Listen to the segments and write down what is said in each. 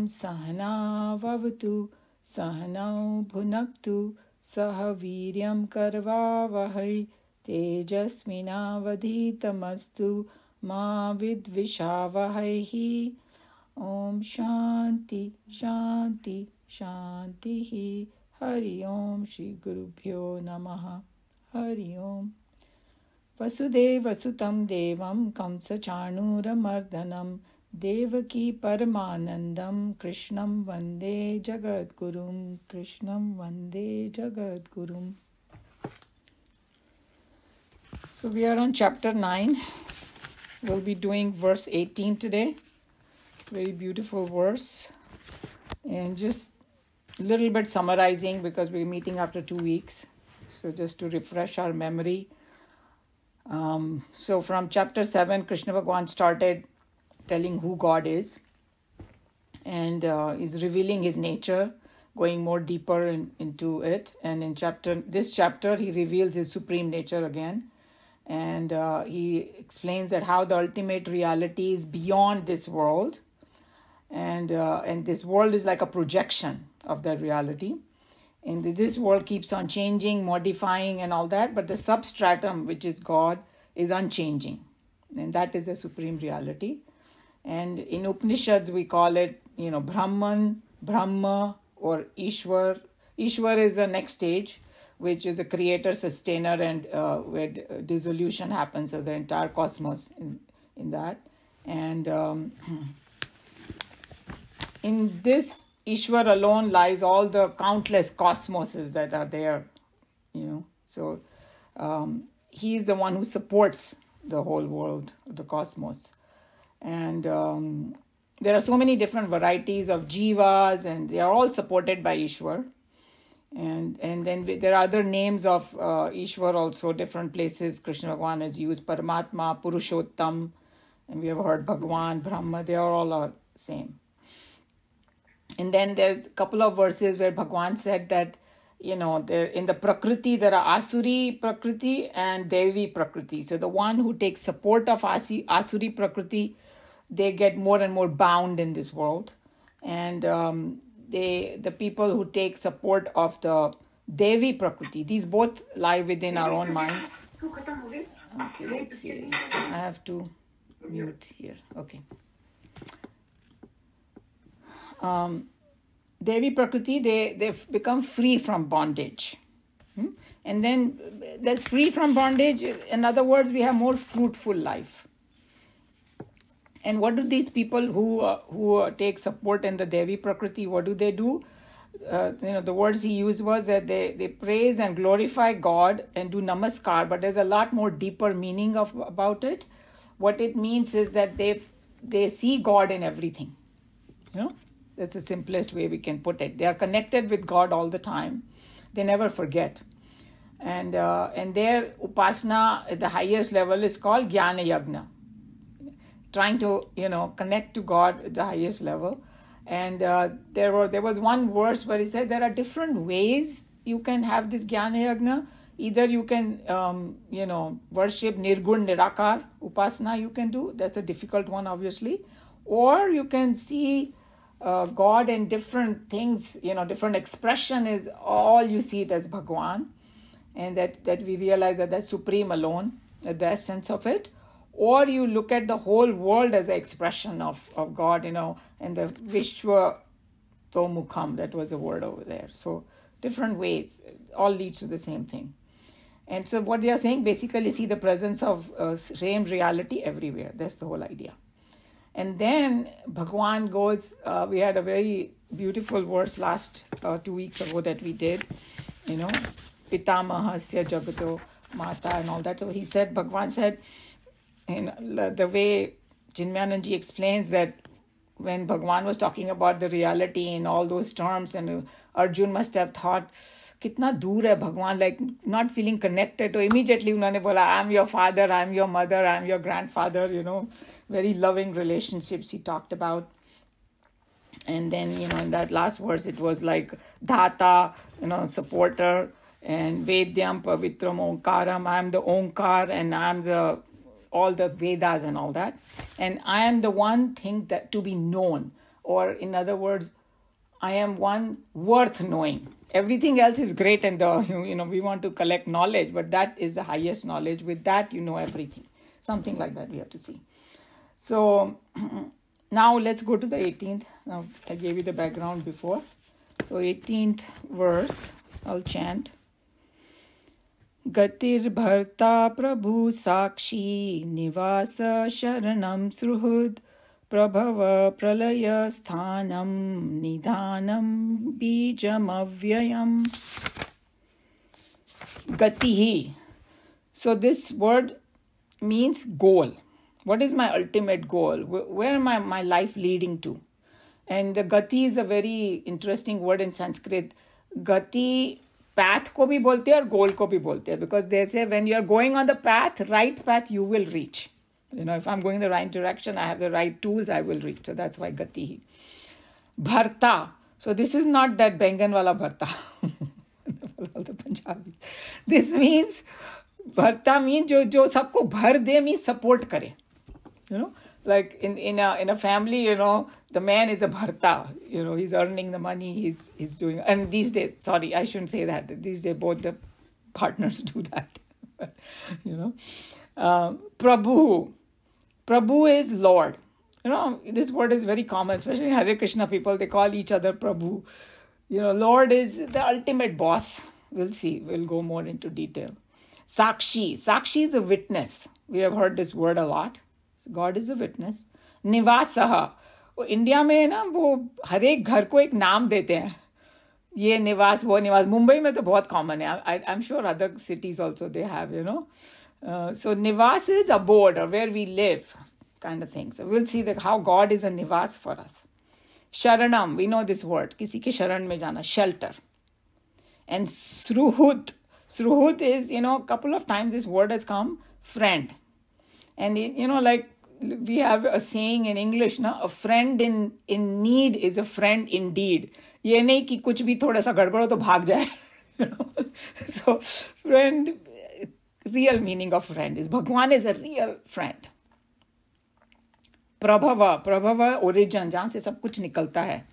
Sahanavavatu Sahanau Bhunaktu Saha Viryam Karvavahai Tejasvinavadhitamastu Ma Vidvishavahai. Om Shanti Shanti Shanti. Hari Om Shri Gurubhyo Namaha. Hari Om. Vasudeva Sutam Devam Kamsa Chanuramardanam Devaki Paramanandam Krishnam Vande Jagadgurum. Krishnam Vande Jagadgurum. So we are on chapter 9. We'll be doing verse 18 today. Very beautiful verse. And just a little bit summarizing because we're meeting after 2 weeks. So just to refresh our memory. So from chapter 7, Krishna Bhagavan started telling who God is. And is revealing his nature, going more deeper into it. And in this chapter, he reveals his supreme nature again. And he explains that how the ultimate reality is beyond this world. And this world is like a projection of that reality. And this world keeps on changing, modifying and all that. But the substratum, which is God, is unchanging. And that is the supreme reality. And in Upanishads, we call it, Brahman, Brahma, or Ishwar. Ishwar is the next stage, which is a creator, sustainer, and where dissolution happens of the entire cosmos in that. And in this Ishwar alone lies all the countless cosmoses that are there, So he is the one who supports the whole world, the cosmos. And there are so many different varieties of jivas, and they are all supported by Ishwar. And then there are other names of Ishwar also, different places Krishna Bhagavan has used, Paramatma, Purushottam, and we have heard Bhagwan, Brahma, they are all same. And then there's a couple of verses where Bhagwan said that, there in the Prakriti, there are Asuri Prakriti and Devi Prakriti. So the one who takes support of Asuri Prakriti, they get more and more bound in this world. And the people who take support of the Devi Prakriti, these both lie within our own minds. Okay, let's see. I have to mute here. Okay. Devi Prakriti, they become free from bondage. And then that's free from bondage. In other words, we have more fruitful life. And what do these people who take support in the Devi Prakriti, what do they do? The words he used was that they praise and glorify God and do namaskar, but there's a lot more deeper meaning about it. What it means is that they see God in everything. That's the simplest way we can put it. They are connected with God all the time. They never forget. And their upasana at the highest level is called Jnana Yagna. Trying to, connect to God at the highest level. And there was one verse where he said there are different ways you can have this Jnana Yagna. Either you can, worship Nirgun Nirakar upasana you can do. That's a difficult one, obviously. Or you can see God in different things, different expression is all you see it as Bhagwan. And that we realize that that's supreme alone, the essence of it. Or you look at the whole world as an expression of God, and the Vishwa Tomukham, that was a word over there. So different ways, all leads to the same thing. And so what they are saying, basically see the presence of same reality everywhere. That's the whole idea. And then Bhagwan goes, we had a very beautiful verse last 2 weeks ago that we did, Pitamahasya Jagato Mata and all that. So he said, Bhagwan said, the way Chinmayananji explains that when Bhagwan was talking about the reality in all those terms, and Arjun must have thought, kitna dur hai Bhagwan, like not feeling connected. So immediately unhone bola, I am your father, I am your mother, I am your grandfather, very loving relationships he talked about. And then, in that last verse, it was like Dhata, supporter, and Vedyam Pavitram Omkaram, I am the Omkar, and I am all the Vedas and all that. And I am the one thing that to be known. or in other words, I am one worth knowing. Everything else is great, and we want to collect knowledge, but that is the highest knowledge. With that, you know everything. Something like that we have to see. So now let's go to the 18th. Now I gave you the background before. So 18th verse, I'll chant. Gatir bharta prabhu sakshi nivasa sharanam sruhud prabhava pralaya sthanam nidhanam bijam avyayam. Gatihi. So this word means goal. What is my ultimate goal? Where am my life leading to? And the gati is a very interesting word in Sanskrit. Gati, path ko bhi bolte hai aur goal ko bhi bolte hai, because they say when you are going on the path, right path, you will reach. If I'm going in the right direction, I have the right tools, I will reach. So that's why gati. Bharta. So this is not that Bengan wala bharta. The Punjabis. This means, bharta means jo sabko bhar de, means support kare. Like in a family, the man is a bharta. He's earning the money, he's doing. And these days, sorry, I shouldn't say that. These days, both the partners do that. Prabhu. Prabhu is Lord. This word is very common, especially in Hare Krishna people. They call each other Prabhu. Lord is the ultimate boss. We'll see. We'll go more into detail. Sakshi. Sakshi is a witness. We have heard this word a lot. So God is a witness. Nivasaha. India में ना वो हर एक घर को एक नाम देते हैं, ये निवास वो निवास. मुंबई में तो बहुत कॉमन है. I am sure other cities also they have so nivas is abode or where we live kind of thing. So we'll see that how God is a nivas for us. Sharanam, we know this word, किसी के शरण में जाना, shelter. And sruhut is, a couple of times this word has come, friend. And like we have a saying in English, a friend in need is a friend indeed. ये नहीं कि कुछ भी थोड़ा सा गड़बड़ हो तो भाग जाए. So friend, real meaning of friend is Bhagwan is a real friend. Prabhava origin, जहाँ से सब कुछ निकलता है.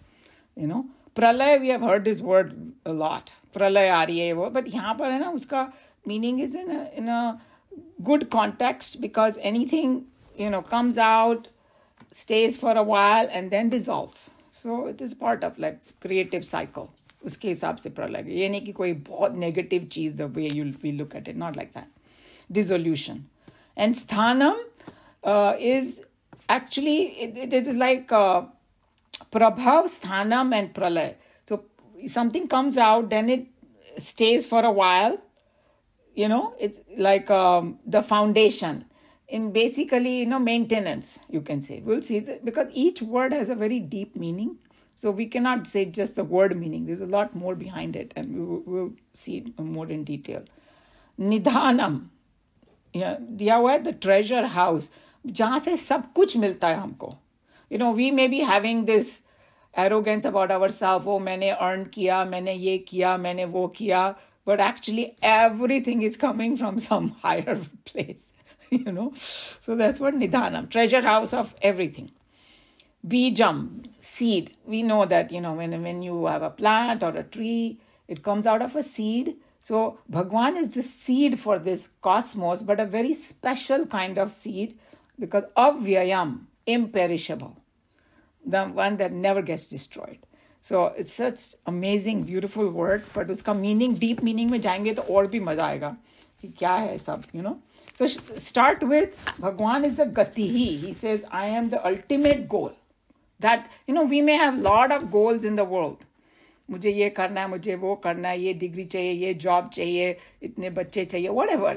Pralay, we have heard this word a lot. Pralay आ रही है वो, but यहाँ पर है ना, उसका meaning is in a good context, because anything comes out, stays for a while, and then dissolves. So it is part of like creative cycle. उसके हिसाब से प्रलय. ये नहीं कि कोई बहुत negative चीज, the way we look at it, not like that. Dissolution. And sthanam is actually, it is like prabhav, sthanam and pralay. So something comes out, then it stays for a while. It's like the foundation. In basically, maintenance, you can say. We'll see, because each word has a very deep meaning. So we cannot say just the word meaning. There's a lot more behind it, and we'll see it more in detail. Nidhanam. दिया हुआ है the treasure house, जहाँ से सब कुछ मिलता है हमको. We may be having this arrogance about ourselves. Oh, मैंने earn किया, मैंने ये किया, मैंने वो किया. But actually, everything is coming from some higher place. So that's what Nidhanam, treasure house of everything. Bijam, seed. We know that, when you have a plant or a tree, it comes out of a seed. So Bhagwan is the seed for this cosmos, but a very special kind of seed, because avyayam, imperishable, the one that never gets destroyed. So it's such amazing, beautiful words, but uska meaning, deep meaning में जाएंगे तो और भी मजा आएगा कि क्या है सब, So start with Bhagwan is a gatihi. He says, I am the ultimate goal. That, we may have lot of goals in the world. मुझे ये करना है, मुझे वो करना है, ये डिग्री चाहिए, ये जॉब चाहिए, इतने बच्चे चाहिए, whatever,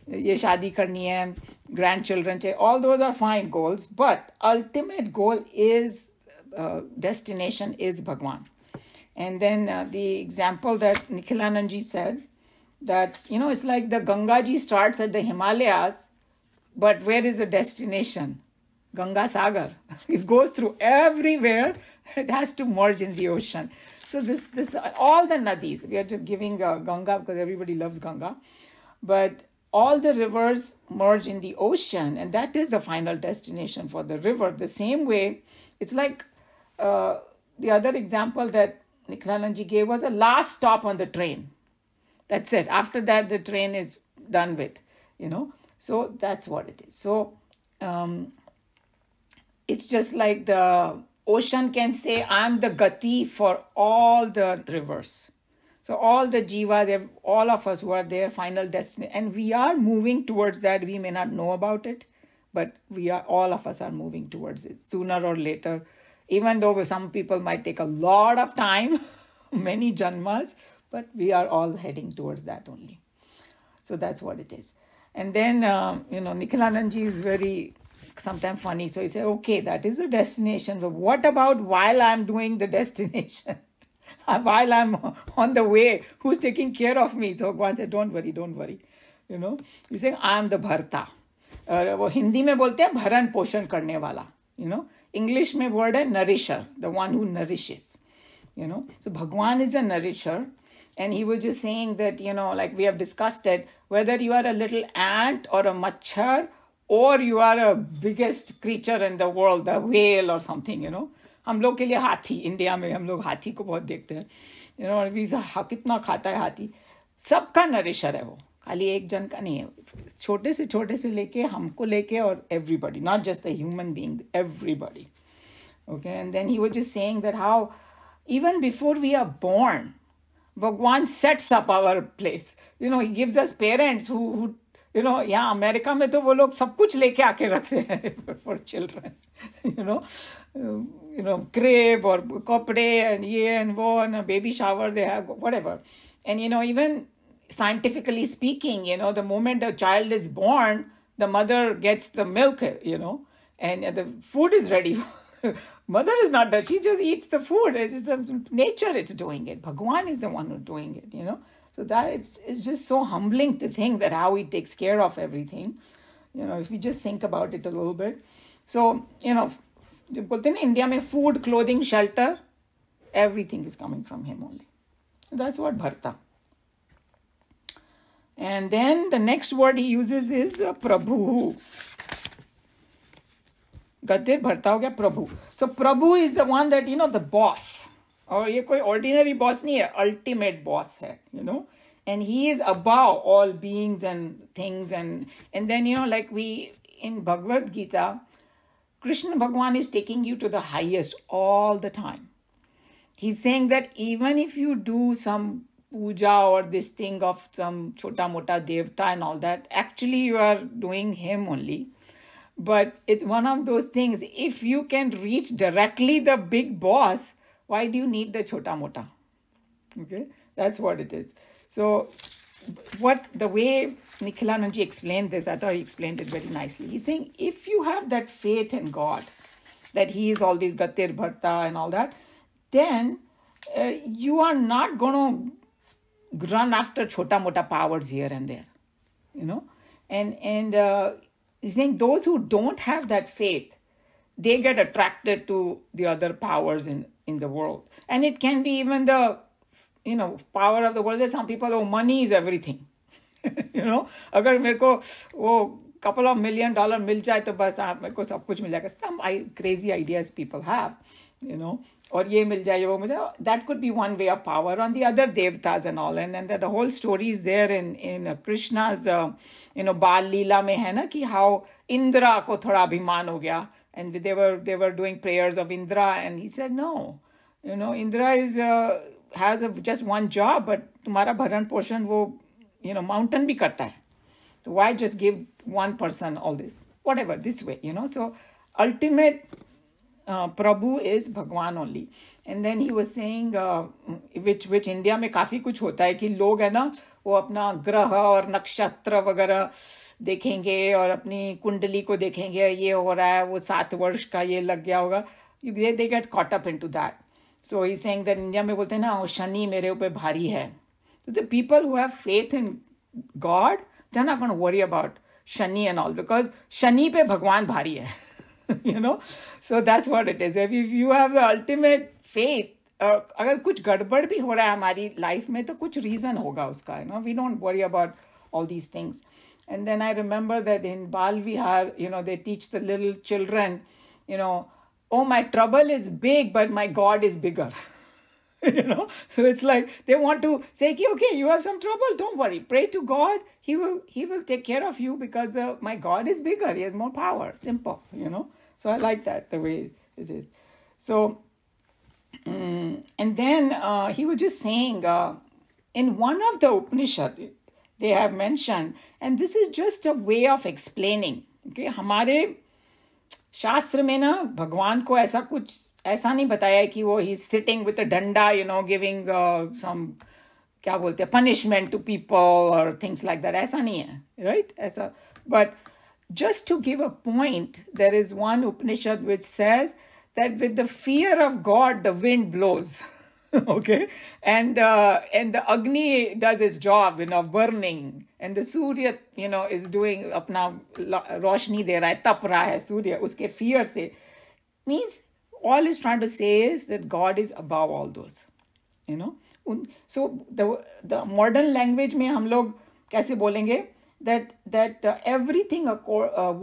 ये शादी करनी है, grandchildren चाहिए. All those are fine goals, but ultimate goal is, destination is Bhagwan. And then the example that Nikhilanandji said, that, it's like the Gangaji starts at the Himalayas, but where is the destination? Ganga Sagar. It goes through everywhere. It has to merge in the ocean. So this all the nadis, we are just giving Ganga because everybody loves Ganga, but all the rivers merge in the ocean, and that is the final destination for the river. The same way, it's like the other example that Nikhilanand ji gave was a last stop on the train. That's it. After that, the train is done with, So that's what it is. So it's just like the ocean can say, I'm the gati for all the rivers. So all the jivas, all of us who are their final destination, and we are moving towards that. We may not know about it, but all of us are moving towards it sooner or later. Even though some people might take a lot of time, many janmas, but we are all heading towards that only. So that's what it is. And then, Nikhilanand ji is very sometimes funny. So he said, okay, that is the destination. But what about while I'm doing the destination? While I'm on the way, who's taking care of me? So Bhagwan said, don't worry. He's saying, I'm the bharta. वो हिंदी में बोलते हैं भरण पोषण करने वाला. English में word है nourisher, the one who nourishes. So Bhagwan is a nourisher. And he was just saying that, like we have discussed it, whether you are a little ant or a machhar, or you are a biggest creature in the world, the whale or something, हम लोग के लिए हाथी, India में हम लोग हाथी को बहुत देखते हैं, कितना खाता है हाथी, सबका नरिशर है वो, खाली एक जन का नहीं है, छोटे से लेके हमको लेके और everybody, not just the human being, everybody. Okay, and then he was just saying that how even before we are born, Bhagwan sets up our place. He gives us parents who यहाँ America में तो वो लोग सब कुछ लेके आके रखते हैं for children. Crib or कपड़े and ये and वो and a baby shower they have, whatever. And even scientifically speaking, the moment the child is born, the mother gets the milk, and the food is ready. Mother is not that. She just eats the food. It's just the nature it's doing it. Bhagwan is the one who's doing it, So that it's just so humbling to think that how he takes care of everything. If we just think about it a little bit. So, बोलते हैं ना India में food, clothing, shelter, everything is coming from him only. So that's what bharta. And then the next word he uses is Prabhu. Gadir bharta ho gaya Prabhu. So Prabhu is the one that, the boss. और ये कोई ordinary boss नहीं है, ultimate boss है, And he is above all beings and things. And then, like we, in Bhagavad Gita, Krishna Bhagwan is taking you to the highest all the time. He's saying that even if you do some puja or this thing of some chota mota devta and all that, actually you are doing him only. But it's one of those things, if you can reach directly the big boss, why do you need the chota mota? Okay, that's what it is. So the way Nikhilanand ji explained this, I thought he explained it very nicely. He's saying, if you have that faith in God, that he is all these Gatir Bharta and all that, then you are not going to run after chota-mota powers here and there, And he's saying those who don't have that faith, they get attracted to the other powers in the world. And it can be even the, power of the world. There's some people, money is everything. अगर मेरे को वो couple of $1 million मिल जाए तो बस मेरे को सब कुछ मिल जाएगा. Some crazy ideas people have, और ये मिल जाए वो मिल जाए. That could be one way of power on the other devtas and all. And the whole story is there in Krishna's, Bal Leela में है ना कि how Indra को थोड़ा अभिमान हो गया. And they were doing prayers of Indra, and he said, no, Indra has just one job, but तुम्हारा भरण पोषण वो, mountain भी करता है. So why just give one person all this? Whatever, this way, So ultimate Prabhu is Bhagwan only. And then he was saying, which India में काफी कुछ होता है कि लोग है ना वो अपना ग्रह और नक्षत्र वगैरह देखेंगे और अपनी कुंडली को देखेंगे, ये हो रहा है, वो 7 वर्ष का ये लग गया होगा. They get caught up into that. So he's saying that India में बोलते हैं ना शनि मेरे ऊपर भारी है. So the people who have faith in God, they're not going to worry about Shani and all, because Shani pe Bhagwan bhari hai. So that's what it is. If you have the ultimate faith, अगर कुछ गड़बड़ भी हो रहा है हमारी life में तो कुछ रीजन होगा उसका. We don't worry about all these things. And then I remember that in Bal Vihar, they teach the little children, oh, my trouble is big, but my God is bigger. So it's like they want to say, okay, you have some trouble, don't worry, pray to God, he will take care of you, because my God is bigger, he has more power. Simple. So I like that, the way it is. So and then he was just saying, in one of the Upanishads they have mentioned, and this is just a way of explaining, okay, हमारे शास्त्र में ना भगवान को ऐसा नहीं बताया कि वो ही सिटिंग विद अ डंडा, गिविंग सम, क्या बोलते हैं, पनिशमेंट टू पीपल और थिंग्स लाइक दैट, ऐसा नहीं है, राइट? ऐसा, but just to give a point, there is one Upanishad which says that with the fear of God the wind blows, okay, and the Agni does its job, burning, and the Surya, is doing अपना रोशनी दे रहा है, तप रहा है सूर्य उसके fear से. Means all he's trying to say is that God is above all those, So the modern language में हम लोग कैसे बोलेंगे that everything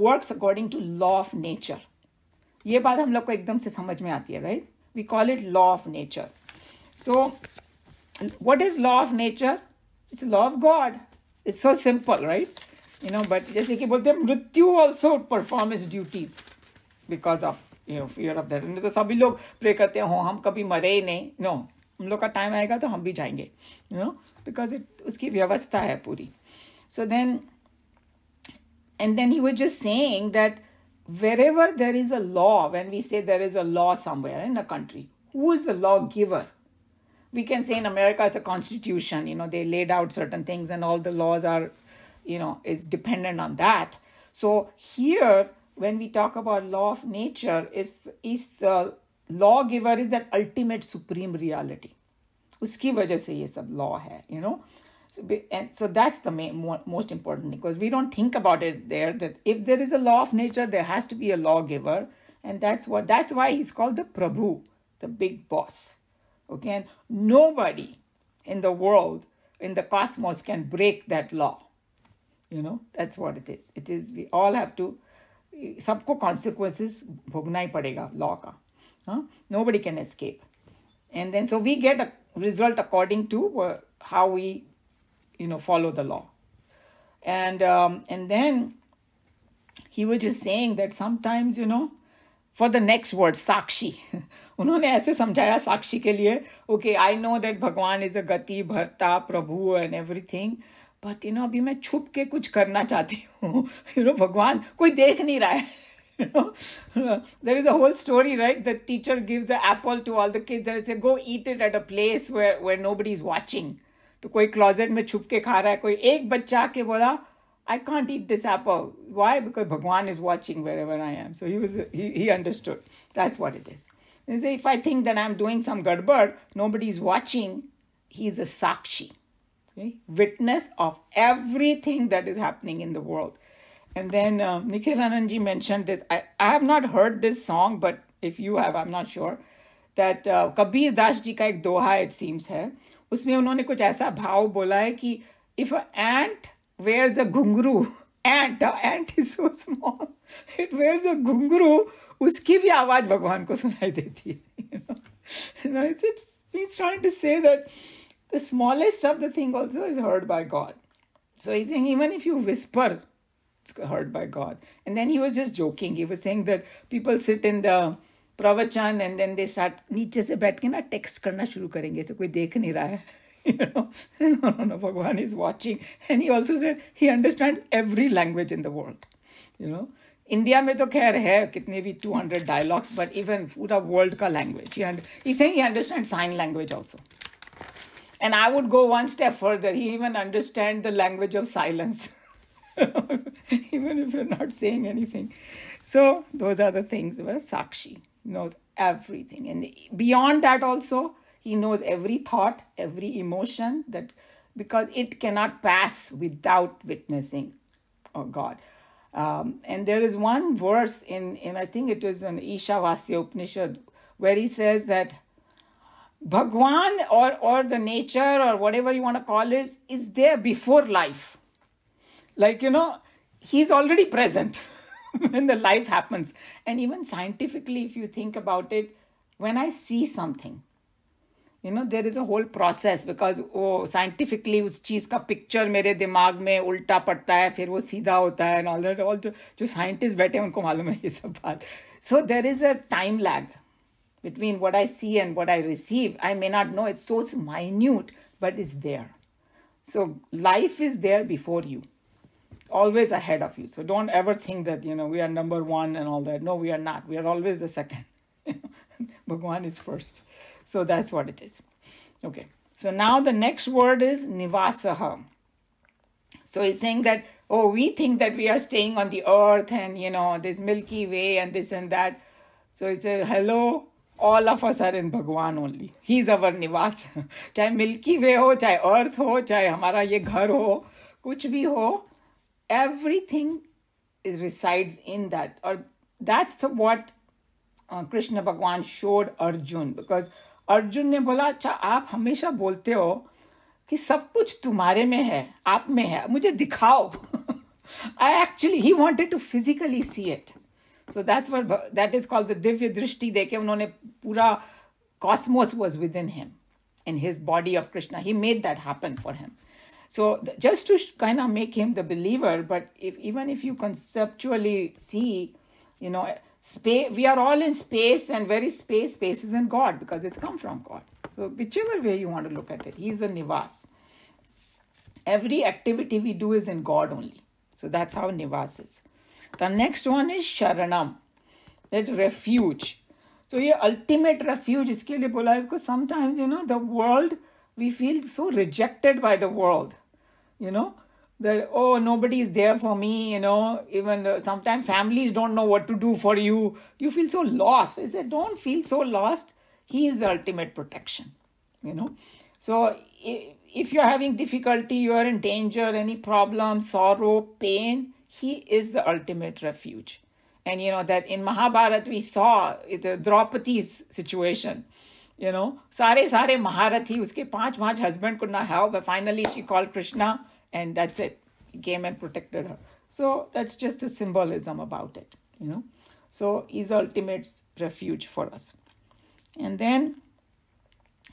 works according to law of nature. ये बात हम लोग को एकदम से समझ में आती है, right? We call it law of nature. So, what is law of nature? It's law of God. It's so simple, right? But जैसे कि बोलते हैं, मृत्यु also perform its duties because of fear of that. तो सभी लोग pray करते हैं, हम कभी मरे ही नहीं. No, हम लोग का टाइम आएगा तो हम भी जाएंगे, because उसकी व्यवस्था है पूरी. So then, and then he was just saying that wherever there is a law, when we say there is a law somewhere in a country, who is the lawgiver? We can say in America it's a constitution, they laid out certain things and all the laws are, is dependent on that. So here, when we talk about law of nature, is the lawgiver is that ultimate supreme reality. Uski wajah se ye sab law hai, So that's the most important thing, because we don't think about it there, that if there is a law of nature, there has to be a lawgiver. And that's why he's called the Prabhu, the big boss. Okay, and nobody in the world, in the cosmos, can break that law. That's what it is. It is, we all have to, sabko consequences bhogna hi padega law ka. Nobody can escape. And then, so we get a result according to how we, follow the law. And then he was just saying that sometimes, for the next word, sakshi. उन्होंने ऐसे समझाया साक्षी के लिए, okay, I know that भगवान is a गति भरता प्रभु and everything, but अभी मैं छुप के कुछ करना चाहती हूँ. भगवान कोई देख नहीं रहा है. There is a whole story, right? The teacher gives an apple to all the kids and says, go eat it at a place where nobody is watching. तो कोई क्लोजेट में छुप के खा रहा है, कोई एक बच्चा आके बोला, I can't eat this apple. Why? Because Bhagwan is watching wherever I am. So he understood. That's what it is. And say, if I think that I'm doing some gadbad, nobody is watching, he's a sakshi. Okay? Witness of everything that is happening in the world. And then Nikhil Anandji mentioned this. I have not heard this song, but if you have, I'm not sure. That Kabir Das ji ka ek doha, it seems, hai. उसमें उन्होंने कुछ ऐसा भाव बोला है कि if an ant wears a घुंघरू, ant is so small, it wears a घुंघरू, उसकी भी आवाज भगवान को सुनाई देती है. He's trying to say that the smallest of the thing also is heard by God. So he's saying even if you whisper, it's heard by God. And then he was just joking. He was saying that people sit in the pravachan and then they start नीचे से बैठ के ना text करना शुरू करेंगे, so कोई देख नहीं रहा है. No, Bhagwan is watching. And he also said he understands every language in the world. India में तो खैर है कितने भी 200 dialogues, but even पूरा world का language. He's saying he understands sign language also. And I would go one step further. He even understands the language of silence. Even if you're not saying anything. So those are the things where Sakshi knows everything. And beyond that also, he knows every thought, every emotion, that because it cannot pass without witnessing God. And there is one verse in I think it was in Ishavasya Upanishad, where he says that Bhagwan or the nature or whatever you want to call it is there before life. Like, he's already present. when the life happens. And even scientifically, if you think about it, when I see something, there is a whole process, because scientifically उस चीज़ का picture मेरे दिमाग में उल्टा पड़ता है, फिर वो सीधा होता है, and all that, all जो scientists बैठे हैं उनको मालूम है ये सब बात. So there is a time lag between what I see and what I receive. I may not know, it's so minute, but it's there. So life is there before you, always ahead of you. So don't ever think that, we are number one and all that. No, we are not. We are always the second. Bhagwan is first. So that's what it is. Okay. So now the next word is nivasaha. So he's saying that, we think that we are staying on the earth and, this Milky Way and this and that. So he says, hello, all of us are in Bhagwan only. He's our nivas. चाहे Milky Way हो, चाहे earth हो, चाहे हमारा ये घर हो, कुछ भी हो, everything resides in that. Or that's what Krishna Bhagwan showed Arjun. Because Arjun ने बोला, अच्छा आप हमेशा बोलते हो कि सब कुछ तुम्हारे में है, आप में है, मुझे दिखाओ. He wanted to physically see it. So that is called the Divya Drishti. देखे उन्होंने पूरा cosmos was within him, in his body of Krishna. He made that happen for him. So just to kind of make him the believer, but even if you conceptually see, space, we are all in space, and very space is in God, because it's come from God. So whichever way you want to look at it, He's a Nivas. Every activity we do is in God only. So that's how Nivas is. The next one is Sharanam, that refuge. So ये ultimate refuge, इसके लिए बोला है, because sometimes, the world, we feel so rejected by the world, that, nobody is there for me, even sometimes families don't know what to do for you. You feel so lost. I said, don't feel so lost. He is the ultimate protection, So if you're having difficulty, you are in danger, any problem, sorrow, pain, He is the ultimate refuge. And that in Mahabharata we saw the Draupadi's situation. सारे महारथी, उसके 5 husband could not help, but finally she called Krishna, and that's it. He came and protected her. So that's just a symbolism about it, So he's the ultimate refuge for us. And then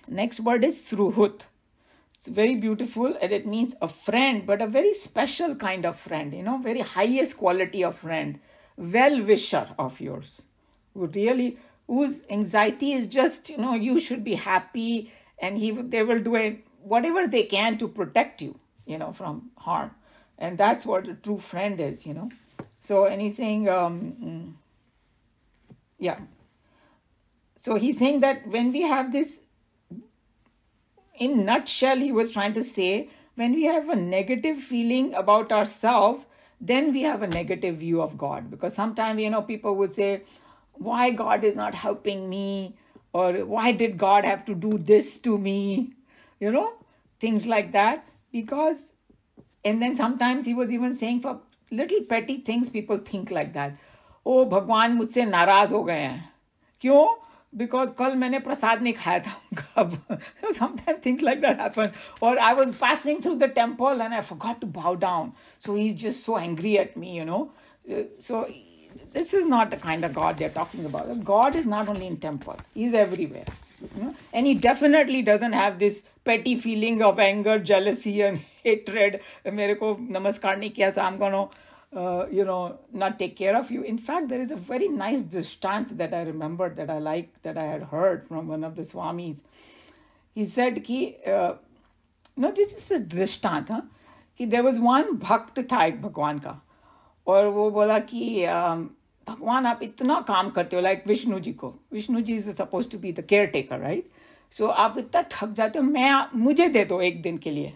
next word is Sruhut. It's very beautiful, and it means a friend, but a very special kind of friend, very highest quality of friend, well-wisher of yours, whose anxiety is just, you should be happy, and they will do whatever they can to protect you, from harm. And that's what a true friend is, So, and he's saying, So he's saying that when we have this, in nutshell, he was trying to say, when we have a negative feeling about ourselves, then we have a negative view of God. Because sometimes, people would say, why God is not helping me? Or why did God have to do this to me? Things like that. And then sometimes he was even saying for little petty things, people think like that. Oh, Bhagwan मुझसे नाराज हो गए हैं. क्यों? Because कल मैंने प्रसाद नहीं खाया था उनका. Sometimes things like that happen. Or I was passing through the temple and I forgot to bow down. So he's just so angry at me, So this is not the kind of God they're talking about. God is not only in temple. He's everywhere. And he definitely doesn't have this petty feeling of anger, jealousy and hatred. मेरे को नमस्कार नहीं किया, so I'm going to not take care of you. In fact, there is a very nice dristant that I remembered, that I liked, that I had heard from one of the Swamis. He said this is just a dristant, कि there was one भक्त था एक भगवान का, और वो बोला कि भगवान आप इतना काम करते हो, like विष्णु जी को. Vishnu ji is supposed to be the caretaker, right? So आप इतना थक जाते हो, मुझे दे दो एक दिन के लिए.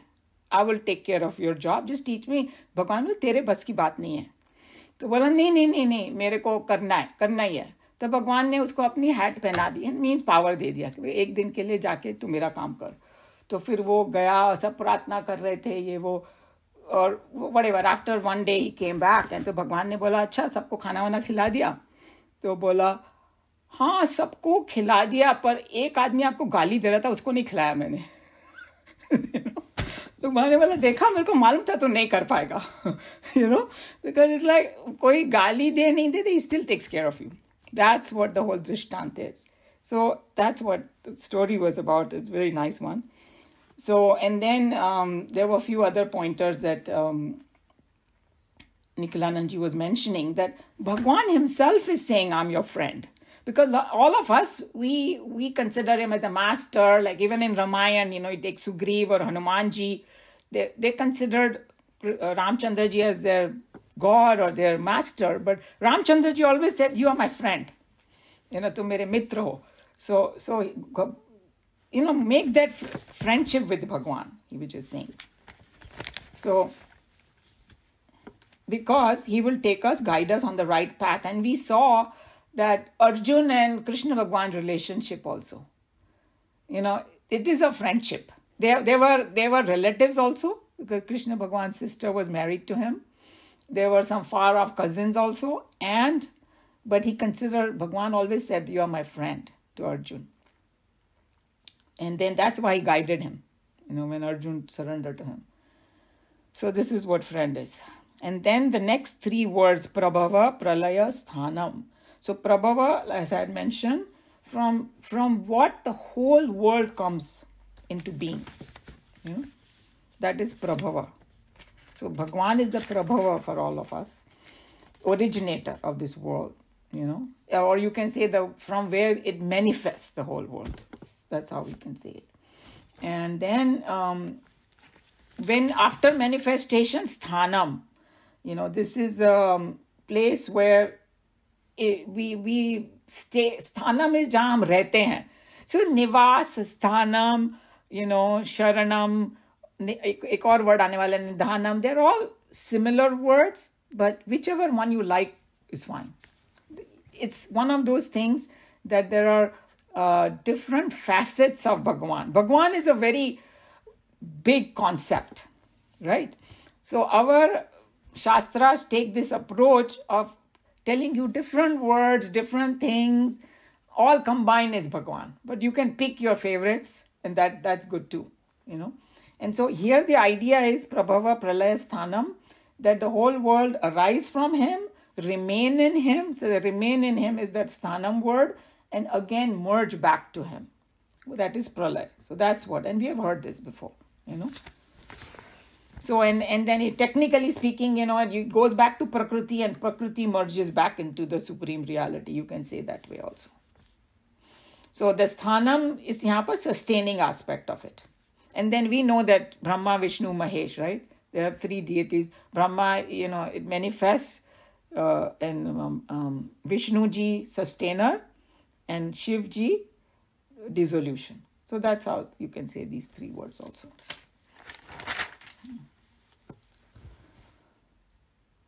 I will take care of your job. Just teach me. भगवान बोले तेरे बस की बात नहीं है. तो बोला नहीं मेरे को करना ही है. तो भगवान ने उसको अपनी हैट पहना दी, मीन्स पावर दे दिया कि एक दिन के लिए जाके तू मेरा काम कर. तो फिर वो गया, सब प्रार्थना कर रहे थे ये वो, और whatever. After one day he came back, and तो भगवान ने बोला अच्छा सबको खाना वाना खिला दिया. तो बोला हाँ सबको खिला दिया, पर एक आदमी आपको गाली दे रहा था, उसको नहीं खिलाया मैंने. तो माने वाला देखा, मेरे को मालूम था तो नहीं कर पाएगा. Because it's like कोई गाली दे नहीं दे, he still takes care of you. That's what the whole Drishtanta is. So that's what the story was about. It's a very nice one. So, and then there were a few other pointers that Nikhilanandji was mentioning, that Bhagwan himself is saying, I'm your friend. Because all of us, we consider him as a master. Like even in Ramayana, you take Sugriv or Hanumanji, they considered Ramchandraji as their God or their master. But Ramchandraji always said, you are my friend. Tu mere mitra ho. So make that friendship with Bhagwan, he was just saying. So, because he will take us, guide us on the right path. And we saw that Arjun and Krishna Bhagwan relationship also. It is a friendship. They were relatives also, because Krishna Bhagwan's sister was married to him. There were some far off cousins also. But he considered, Bhagwan always said, you are my friend, to Arjun. And then that's why he guided him, when Arjun surrendered to him. So this is what friend is. And then the next three words, Prabhava, Pralaya, Sthanam. So Prabhava, as I had mentioned, from what the whole world comes into being. That is Prabhava. So Bhagwan is the Prabhava for all of us, originator of this world, or you can say from where it manifests the whole world. That's how we can say it. And then when after manifestation, Sthanam, this is a place where we stay. Sthanam is jahan hum rehte hain. So Nivas, Sthanam, Sharanam, ek aur word aane wala hai, Nidhanam, they're all similar words, but whichever one you like is fine. It's one of those things that there are different facets of Bhagwan. Bhagwan is a very big concept, right? So our Shastras take this approach of telling you different words, different things, all combined as Bhagwan. But you can pick your favorites, and that's good too, And so here the idea is Prabhava, Pralaya, Sthanam, that the whole world arise from him, remain in him. So the remain in him is that Sthanam word, and again merge back to him. That is Pralaya. So that's what, and we have heard this before, So, and then it, technically speaking, it goes back to Prakriti, and Prakriti merges back into the supreme reality. You can say that way also. So the Sthanam is here for sustaining aspect of it. And then we know that Brahma, Vishnu, Mahesh, right? There are three deities. Brahma, it manifests, and Vishnu ji, sustainer, and Shiv ji, dissolution. So that's how you can say these three words also.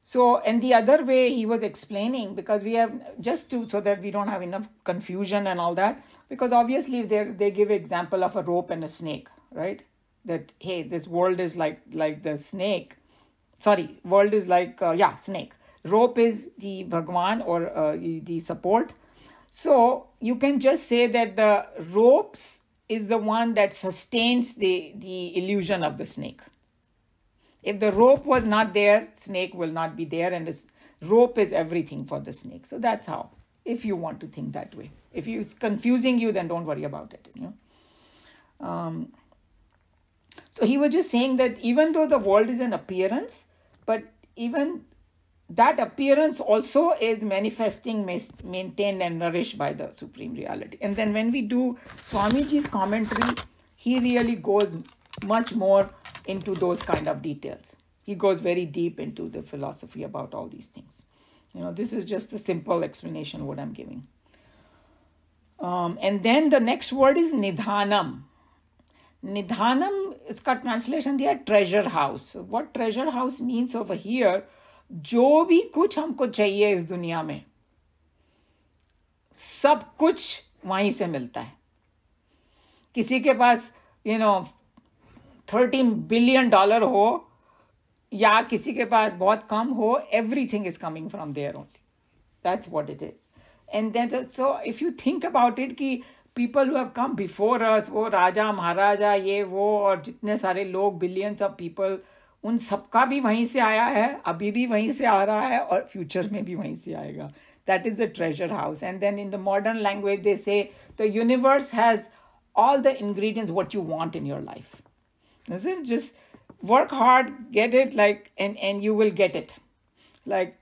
So, and the other way he was explaining, because we have, so that we don't have enough confusion and all that, because obviously they give example of a rope and a snake, right? That, hey, this world is like the snake. Sorry, world is like, snake. Rope is the Bhagwan, or the support. So you can just say that the ropes is the one that sustains the illusion of the snake. If the rope was not there, snake will not be there, and this rope is everything for the snake. So that's how, if you want to think that way. If it's confusing you, then don't worry about it. So he was just saying that even though the world is an appearance, but even that appearance also is manifesting, maintained and nourished by the supreme reality. And then when we do Swamiji's commentary, he really goes much more into those kind of details. He goes very deep into the philosophy about all these things. This is just a simple explanation what I'm giving. And then the next word is Nidhanam. Nidhanam, iska translation diya treasure house. So what treasure house means over here, जो भी कुछ हमको चाहिए इस दुनिया में, सब कुछ वहीं से मिलता है. किसी के पास $13 billion हो, या किसी के पास बहुत कम हो, everything is coming from there only. That's what it is. And then, so if you think about it, कि people who have come before us, वो राजा महाराजा ये वो और जितने सारे लोग, billions of people, उन सबका भी वहीं से आया है, अभी भी वहीं से आ रहा है और फ्यूचर में भी वहीं से आएगा. That is the treasure house. And then in the modern language they say the universe has all the ingredients what you want in your life. Isn't it? Just work hard, get it, like, and you will get it. Like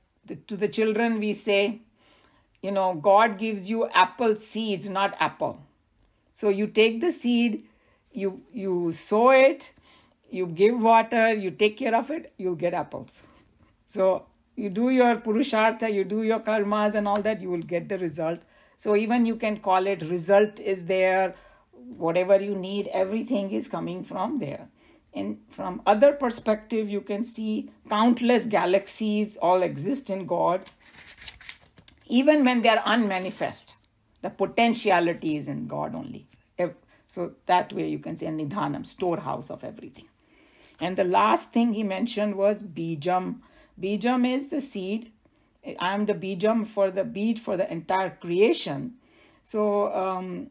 to the children we say, you know, God gives you apple seeds, not apple. So you take the seed, you sow it, you give water, you take care of it, you'll get apples. So you do your purushartha, you do your karmas and all that, you will get the result. So even you can call it result is there, whatever you need, everything is coming from there. And from other perspective, you can see countless galaxies all exist in God. Even when they are unmanifest, the potentiality is in God only. So that way you can say Nidhanam, storehouse of everything. And the last thing he mentioned was Bijam. Bijam is the seed. I am the Bijam for the bead for the entire creation. So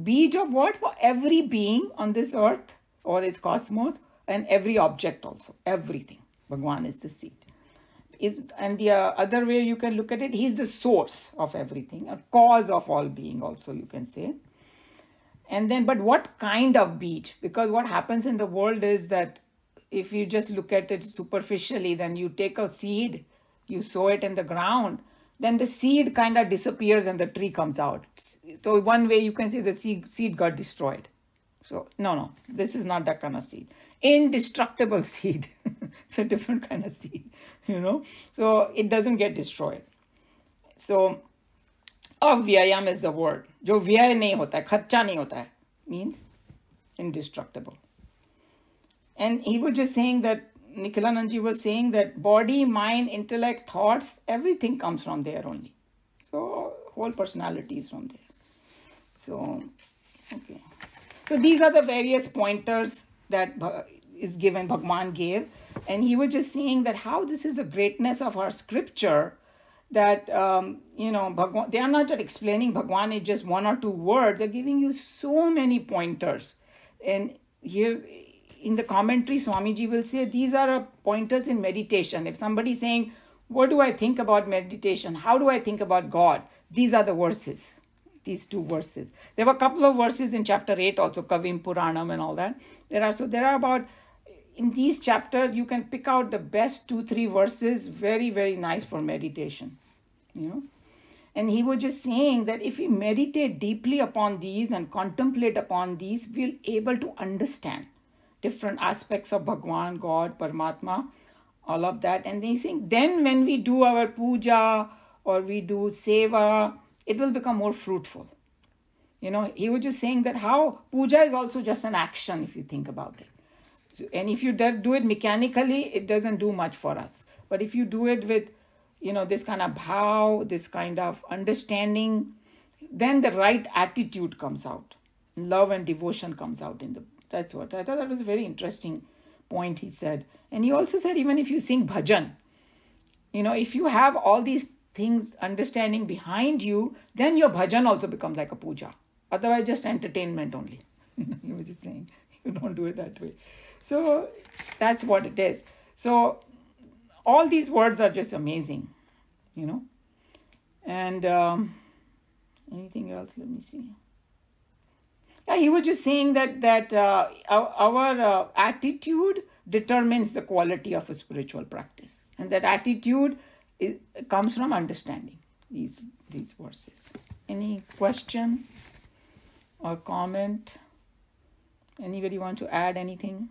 bead of what? For every being on this earth or its cosmos and every object also. Everything. Bhagwan is the seed. And the other way you can look at it, he's the source of everything, a cause of all being also you can say. And then, but what kind of bead? Because what happens in the world is that if you just look at it superficially, then you take a seed, you sow it in the ground, then the seed kind of disappears and the tree comes out. So one way you can say the seed got destroyed. So no, this is not that kind of seed. Indestructible seed. It's a different kind of seed, you know. So it doesn't get destroyed. So avyayam is the word. Jo vyay nahi hota hai, khacha nahi hota hai, means indestructible. And he was just saying that, Nikhilanandji was saying that body, mind, intellect, thoughts, everything comes from there only. So whole personality is from there. So, okay. So these are the various pointers that is given, Bhagwan gave. And he was just saying that how this is the greatness of our scripture, that, Bhagwan, they are not just explaining Bhagwan in just one or two words. They're giving you so many pointers. And here in the commentary, Swamiji will say, these are pointers in meditation. If somebody is saying, what do I think about meditation? How do I think about God? These are the verses. These two verses. There were a couple of verses in chapter 8 also, Kavim Puranam and all that. There are about, in these chapters, you can pick out the best 2-3 verses, very, very nice for meditation, you know. And he was just saying that if we meditate deeply upon these and contemplate upon these, we'll able to understand different aspects of Bhagwan, God, Paramatma, all of that. And he's saying, then when we do our puja or we do seva, it will become more fruitful. You know, he was just saying that how puja is also just an action if you think about it. So, and if you do it mechanically, it doesn't do much for us. But if you do it with, this kind of bhav, this kind of understanding, then the right attitude comes out. Love and devotion comes out that's what. I thought that was a very interesting point he said. And he also said, even if you sing bhajan, if you have all these things, understanding behind you, then your bhajan also becomes like a puja. Otherwise, just entertainment only. He was just saying, you don't do it that way. So that's what it is. So all these words are just amazing, And anything else? Let me see. Yeah, he was just saying that our attitude determines the quality of a spiritual practice. And that attitude comes from understanding these verses. Any question or comment? Anybody want to add anything?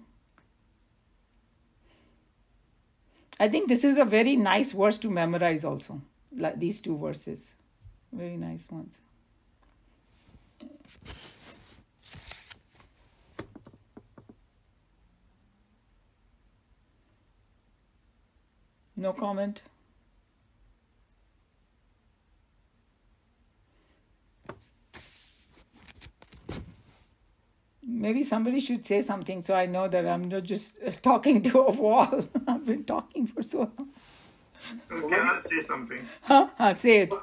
I think this is a very nice verse to memorize also. Like these two verses. Very nice ones. No comment? Maybe somebody should say something so I know that I'm not just talking to a wall. I've been talking for so long. Okay, I'll say something. Say it.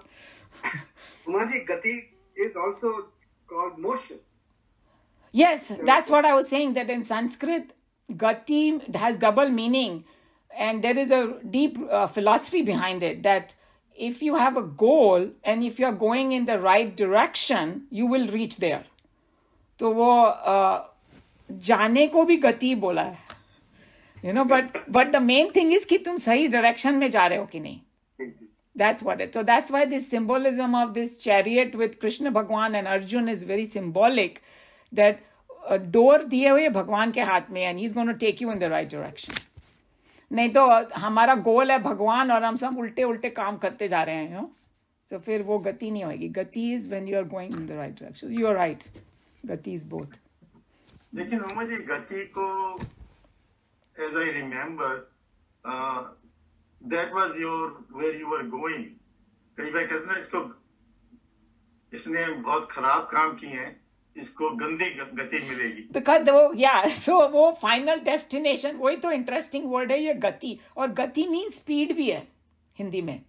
Umaji, Gati is also called motion. Yes, that's what I was saying, that in Sanskrit, gati has double meaning. And there is a deep philosophy behind it, that if you have a goal and if you're going in the right direction, you will reach there. तो वो जाने को भी गति बोला है. You know, but the main thing is कि तुम सही direction में जा रहे हो कि नहीं. That's what it. So that's why this symbolism of this chariot with Krishna Bhagwan and Arjun is very symbolic, that door दिए हुए भगवान के हाथ में, and he's going to take you in the right direction. नहीं तो हमारा गोल है भगवान और हम सब उल्टे उल्टे काम करते जा रहे हैं, you know? So फिर वो गति नहीं होगी. गति is when you are going in the right direction. You are right. गति is both. लेकिन उमा जी गति को, as I remember, that was where you were going. कई बार कहते हैं इसको, इसने बहुत खराब काम किए हैं, इसको गंदी गति मिलेगी. Because so वो final destination, वही तो interesting word है ये गति. और गति means speed भी है हिंदी में.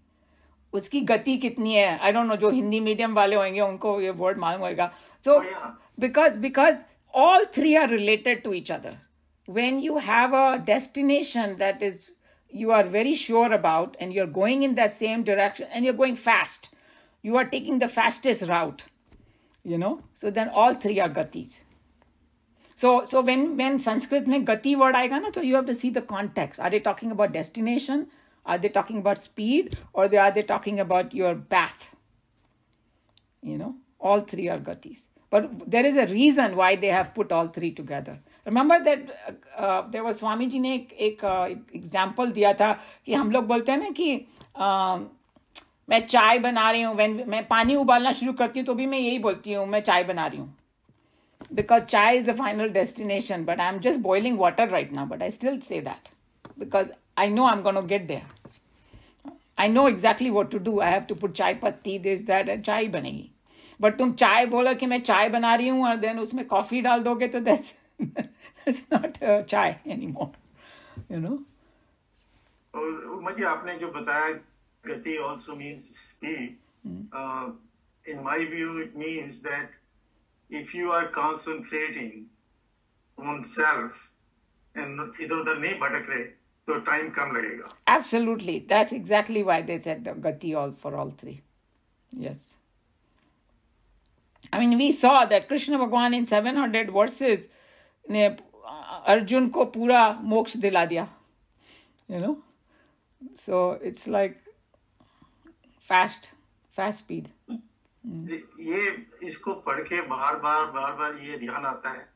उसकी गति कितनी है, I don't know, जो हिंदी मीडियम वाले होंगे उनको ये word मालूम होगा. So because all three are related to each other. When you have a destination that is you are very sure about, and you're going in that same direction, and you're going fast, you are taking the fastest route, you know, so then all three are gatis. So when Sanskrit mein gati word aayega na, so you have to see the context. Are they talking about destination? Are they talking about speed? Or are they talking about your path? You know, all three are gatis. But there is a reason why they have put all three together. Remember that there was Swami ji ने एक example दिया था कि हम लोग बोलते हैं ना कि मैं चाय बना रही हूँ, मैं पानी उबालना शुरू करती हूँ तो भी मैं यही बोलती हूँ मैं चाय बना रही हूँ. Because chai is the final destination, but I'm just boiling water right now, but I still say that because I know I'm going to get there. I know exactly what to do. I have to put chai patti, this, that, and chai बनेगी. But तुम चाय बोलो कि मैं चाय बना रही हूँ और then उसमें कॉफी डाल दोगे तो that's not chai anymore, you know. और मुझे आपने जो बताया गति also means speed. In my view, it means that if you are concentrating on self and इधर-उधर नहीं भटक रहे तो time कम लगेगा. Absolutely, that's exactly why they said the gati all for all three. Yes. I mean, we saw that Krishna Bhagwan in 700 verses ने अर्जुन को पूरा मोक्ष दिला दिया, you know. So it's like fast speed. ये इसको पढ़ के बार ये ध्यान आता है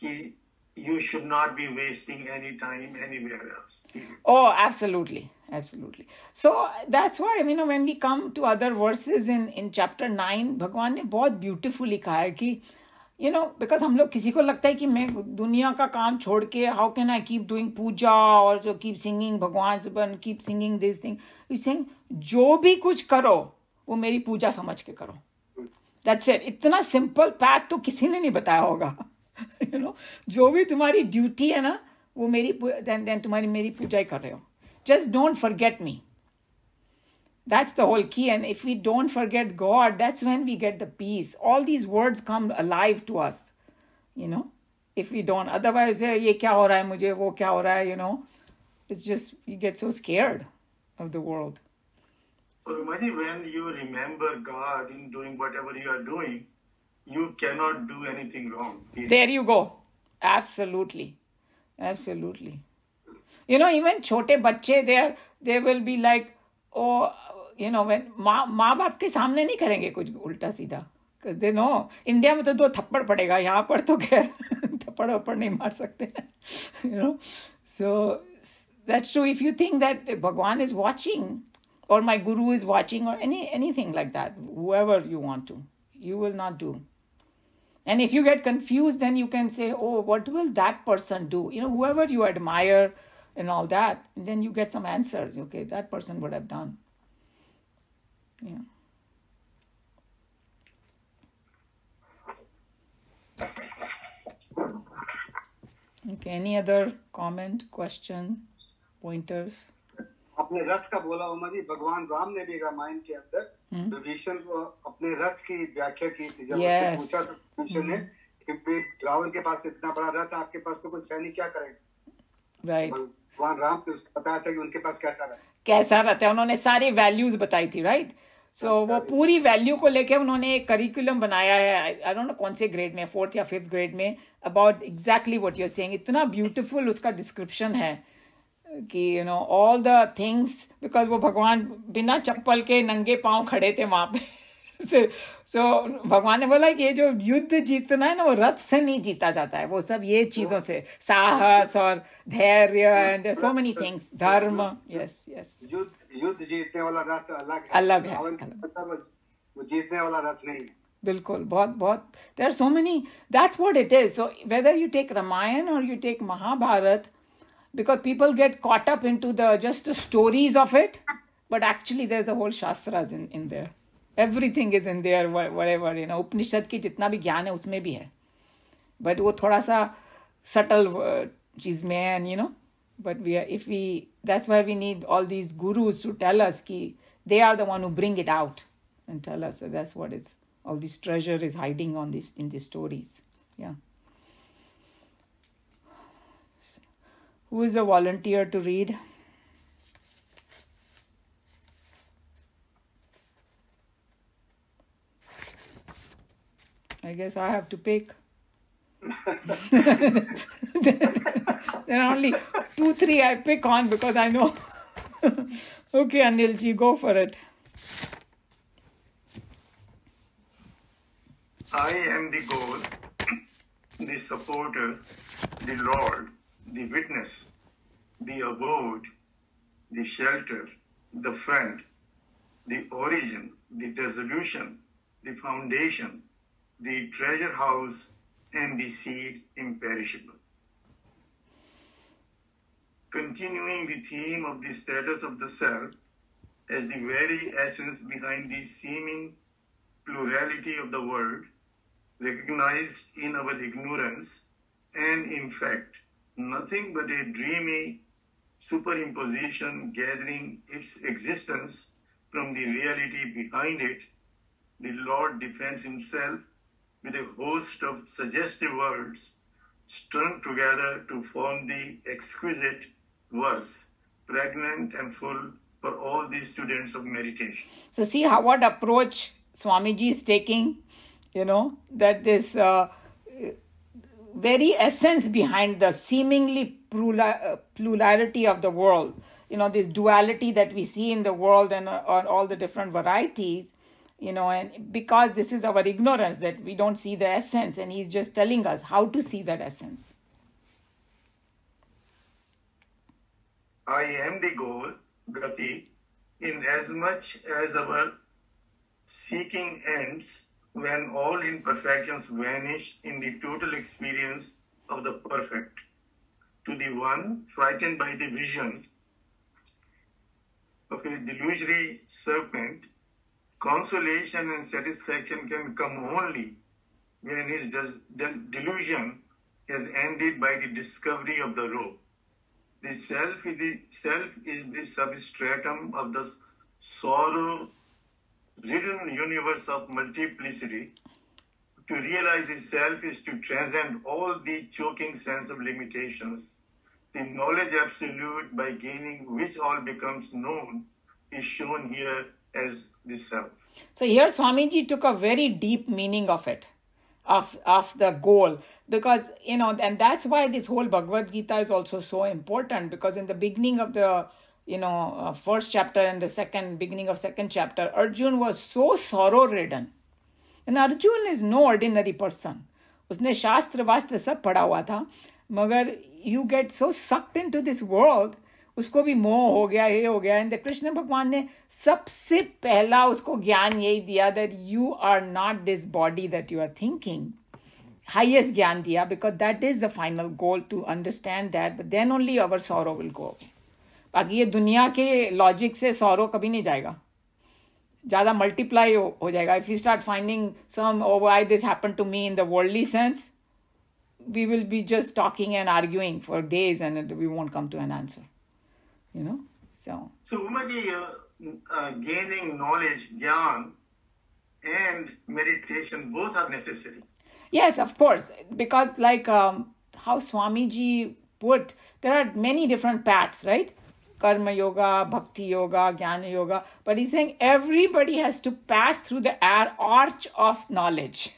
कि you should not be wasting any time anywhere else. Oh, absolutely. So that's why, you know, when we come to other verses in chapter 9, भगवान ने बहुत beautifully कहा है कि, you know, because हम लोग किसी को लगता है कि मैं दुनिया का काम छोड़ के how can I keep doing puja or so keep singing भगवान सुबह keep singing this thing. He's saying जो भी कुछ करो वो मेरी पूजा समझ के करो. That's it. इतना simple path तो किसी ने नहीं बताया होगा. You know, जो भी तुम्हारी ड्यूटी है ना वो मेरी then तुम्हारी मेरी पूजा ही कर रहे हो. Just don't forget me. That's the whole key. And if we don't forget God, that's when we get the peace. All these words come alive to us, you know. If we don't, otherwise, ये क्या हो रहा है मुझे, वो क्या हो रहा है, you know. It's just, you get so scared of the world. So, Maji, when you remember God in doing whatever you are doing, you cannot do anything wrong. There you go. Absolutely. You know, even छोटे बच्चे, they will be like, oh, you know, when माँ बाप के सामने नहीं करेंगे कुछ उल्टा सीधा, because they know इंडिया में तो 2 थप्पड़ पड़ेगा, यहाँ पर तो खैर थप्पड़ नहीं मार सकते, you know. So that's true. If you think that Bhagwan is watching or my guru is watching or anything like that, whoever you want to, you will not do. And if you get confused, then you can say, oh, what will that person do? You know, whoever you admire and all that, and then you get some answers. Okay, that person would have done. Yeah. Okay, any other comment, question, pointers? आपने रथ का बोला उमा जी, भगवान राम ने भी रामायण के अंदर विभीषण को अपने रथ की व्याख्या की थी जब उसने Yes. पूछा तो विभीषण ने कि रावण के पास इतना बड़ा रथ, आपके पास तो कुछ है नहीं, क्या करेंगे? Right. भगवान राम ने उसको बताया था कि उनके पास कैसा रथ, कैसा रहता है, उन्होंने सारी वैल्यूज बताई थी, राइट? सो वो पूरी वैल्यू को लेके उन्होंने एक करिकुलम बनाया है, आई डोंट नो कौन से ग्रेड में, 4th या 5th ग्रेड में, about exactly what you are saying. इतना ब्यूटीफुल उसका डिस्क्रिप्शन है कि you know all the things, because वो भगवान बिना चप्पल के नंगे पांव खड़े थे वहां पे. सो भगवान ने बोला कि ये जो युद्ध जीतना है ना, वो रथ से नहीं जीता जाता है, वो सब ये चीजों से, साहस और धैर्य एंड सो मेनी थिंग्स, धर्म. Yes yes. युद्ध जीतने वाला रथ अलग है. रावण के मतलब वो जीतने वाला रथ नहीं. बिल्कुल. बहुत there are so many, that's what it is. So whether you take Ramayana or you take Mahabharata, because people get caught up into just the stories of it, but actually there's a whole shastras in there. Everything is in there, whatever, you know, उपनिषद की जितना भी ज्ञान है उसमें भी है, but वो थोड़ा सा subtle चीज में है, and you know, but that's why we need all these gurus to tell us कि they are the one who bring it out and tell us that that's what is, all this treasure is hiding in these stories. Yeah. Who is a volunteer to read? I guess I have to pick. There are only 2-3 I pick on because I know. Okay, Anilji, go for it. I am the goal, the supporter, the Lord, the witness, the abode, the shelter, the friend, the origin, the dissolution, the foundation, the treasure house, and the seed imperishable. Continuing the theme of the status of the self as the very essence behind the seeming plurality of the world, recognized in our ignorance, and in fact, nothing but a dreamy superimposition gathering its existence from the reality behind it, the Lord defends himself with a host of suggestive words strung together to form the exquisite verse, pregnant and full for all the students of meditation. So see what approach Swamiji is taking, you know, that this very essence behind the seemingly plurality of the world, you know, this duality that we see in the world and all the different varieties, you know, and because this is our ignorance that we don't see the essence, and he's just telling us how to see that essence. I am the goal, Gati, in as much as our seeking ends when all imperfections vanish in the total experience of the perfect. To the one frightened by the vision of a delusory serpent, consolation and satisfaction can come only when his delusion has ended by the discovery of the robe. The self is the substratum of the sorrow-ridden universe of multiplicity. To realize the self is to transcend all the choking sense of limitations. The knowledge absolute by gaining which all becomes known is shown here as the self. So here Swamiji took a very deep meaning of it, of the goal, because, you know, and that's why this whole Bhagavad Gita is also so important, because in the beginning of the, you know, first chapter and the beginning of second chapter, Arjun was so sorrow-ridden. And Arjun is no ordinary person. उसने शास्त्र वास्त्र सब पढ़ा हुआ था, मगर you get so sucked into this world, उसको भी मोह हो गया, ये हो गया. And कृष्ण भगवान ने सबसे पहला उसको ज्ञान यही दिया that you are not this body that you are thinking. Highest ज्ञान दिया, because that is the final goal, to understand that, but then only our sorrow will go away. बाकी ये दुनिया के लॉजिक से sorrow कभी नहीं जाएगा, ज़्यादा multiply हो जाएगा. If we start finding why this happened to me in the worldly sense, we will be just talking and arguing for days and we won't come to an answer. You know, so Umaji, gaining knowledge, jnana, and meditation, both are necessary. Yes, of course, because like how Swamiji put, there are many different paths, right? Karma yoga, bhakti yoga, jnana yoga. But he's saying everybody has to pass through the arch of knowledge.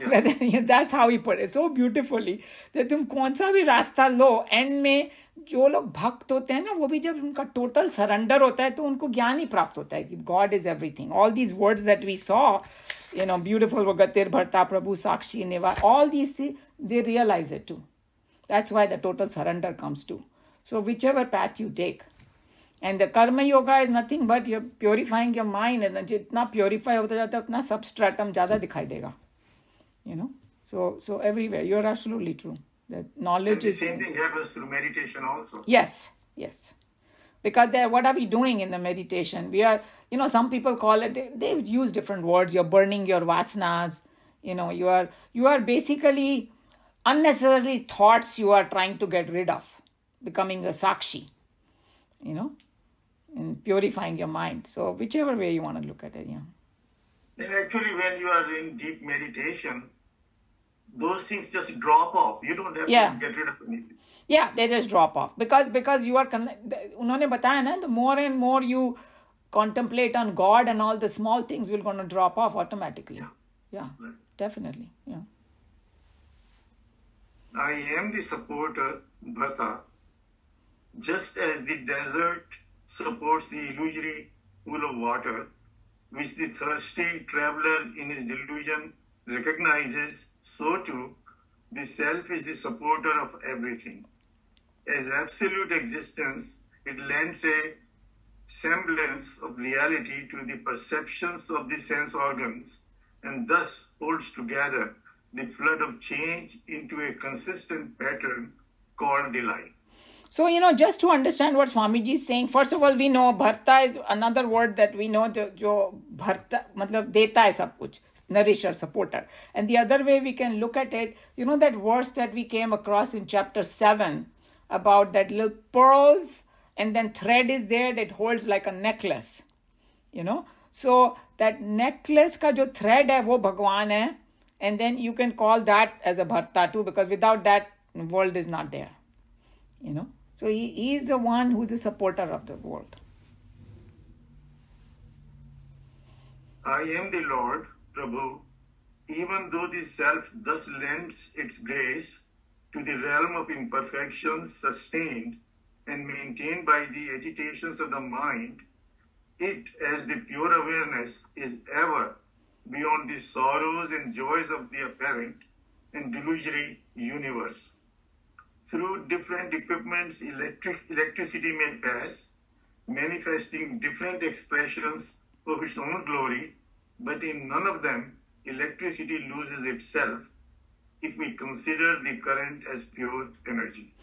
Yes. That's how he put it so beautifully. that तुम कौन सा भी रास्ता लो, and में जो लोग भक्त होते हैं ना, वो भी जब उनका टोटल सरेंडर होता है तो उनको ज्ञान ही प्राप्त होता है कि God is everything. All these words that we saw, beautiful Vagatir Bharta Prabhu Sakshi Niva, all these things, they realize it too. That's why the total surrender comes to. So whichever path you take. And the karma yoga is nothing but you're purifying your mind, and jitna purify hota jata utna substratum zyada dikhai dega. So everywhere you're absolutely true. That knowledge And the is same thing happens through meditation also. Yes. Because what are we doing in the meditation? We are, some people call it, they use different words. You're burning your vasanas. You are basically unnecessary thoughts you are trying to get rid of, becoming a sakshi, and purifying your mind. So whichever way you want to look at it, yeah. And actually, when you are in deep meditation, those things just drop off. You don't have to get rid of anything. Yeah, they just drop off because you are. उन्होंने बताया ना, the more and more you contemplate on God, and all the small things will gonna drop off automatically. Yeah, Right. Definitely. Yeah. I am the supporter, Bharta, just as the desert supports the illusory pool of water, which the thirsty traveler in his delusion recognizes, so too the self is the supporter of everything. As absolute existence, it lends a semblance of reality to the perceptions of the sense organs, and thus holds together the flood of change into a consistent pattern called the life. So, just to understand what Swamiji is saying, first of all, we know Bharta is another word that we know, jo Bharta, matlab deta hai sab kuch, nourisher, supporter. And the other way we can look at it, that verse that we came across in chapter 7 about that little pearls, and then thread is there that holds like a necklace, So that necklace ka jo thread hai, wo Bhagwan hai. And then you can call that as a Bharta too, because without that, the world is not there. So he is the one who is a supporter of the world. I am the Lord, Prabhu, even though the self thus lends its grace to the realm of imperfections sustained and maintained by the agitations of the mind, it, as the pure awareness, is ever beyond the sorrows and joys of the apparent and delusory universe. Through different equipments, electricity may pass, manifesting different expressions of its own glory, but in none of them electricity loses itself if we consider the current as pure energy.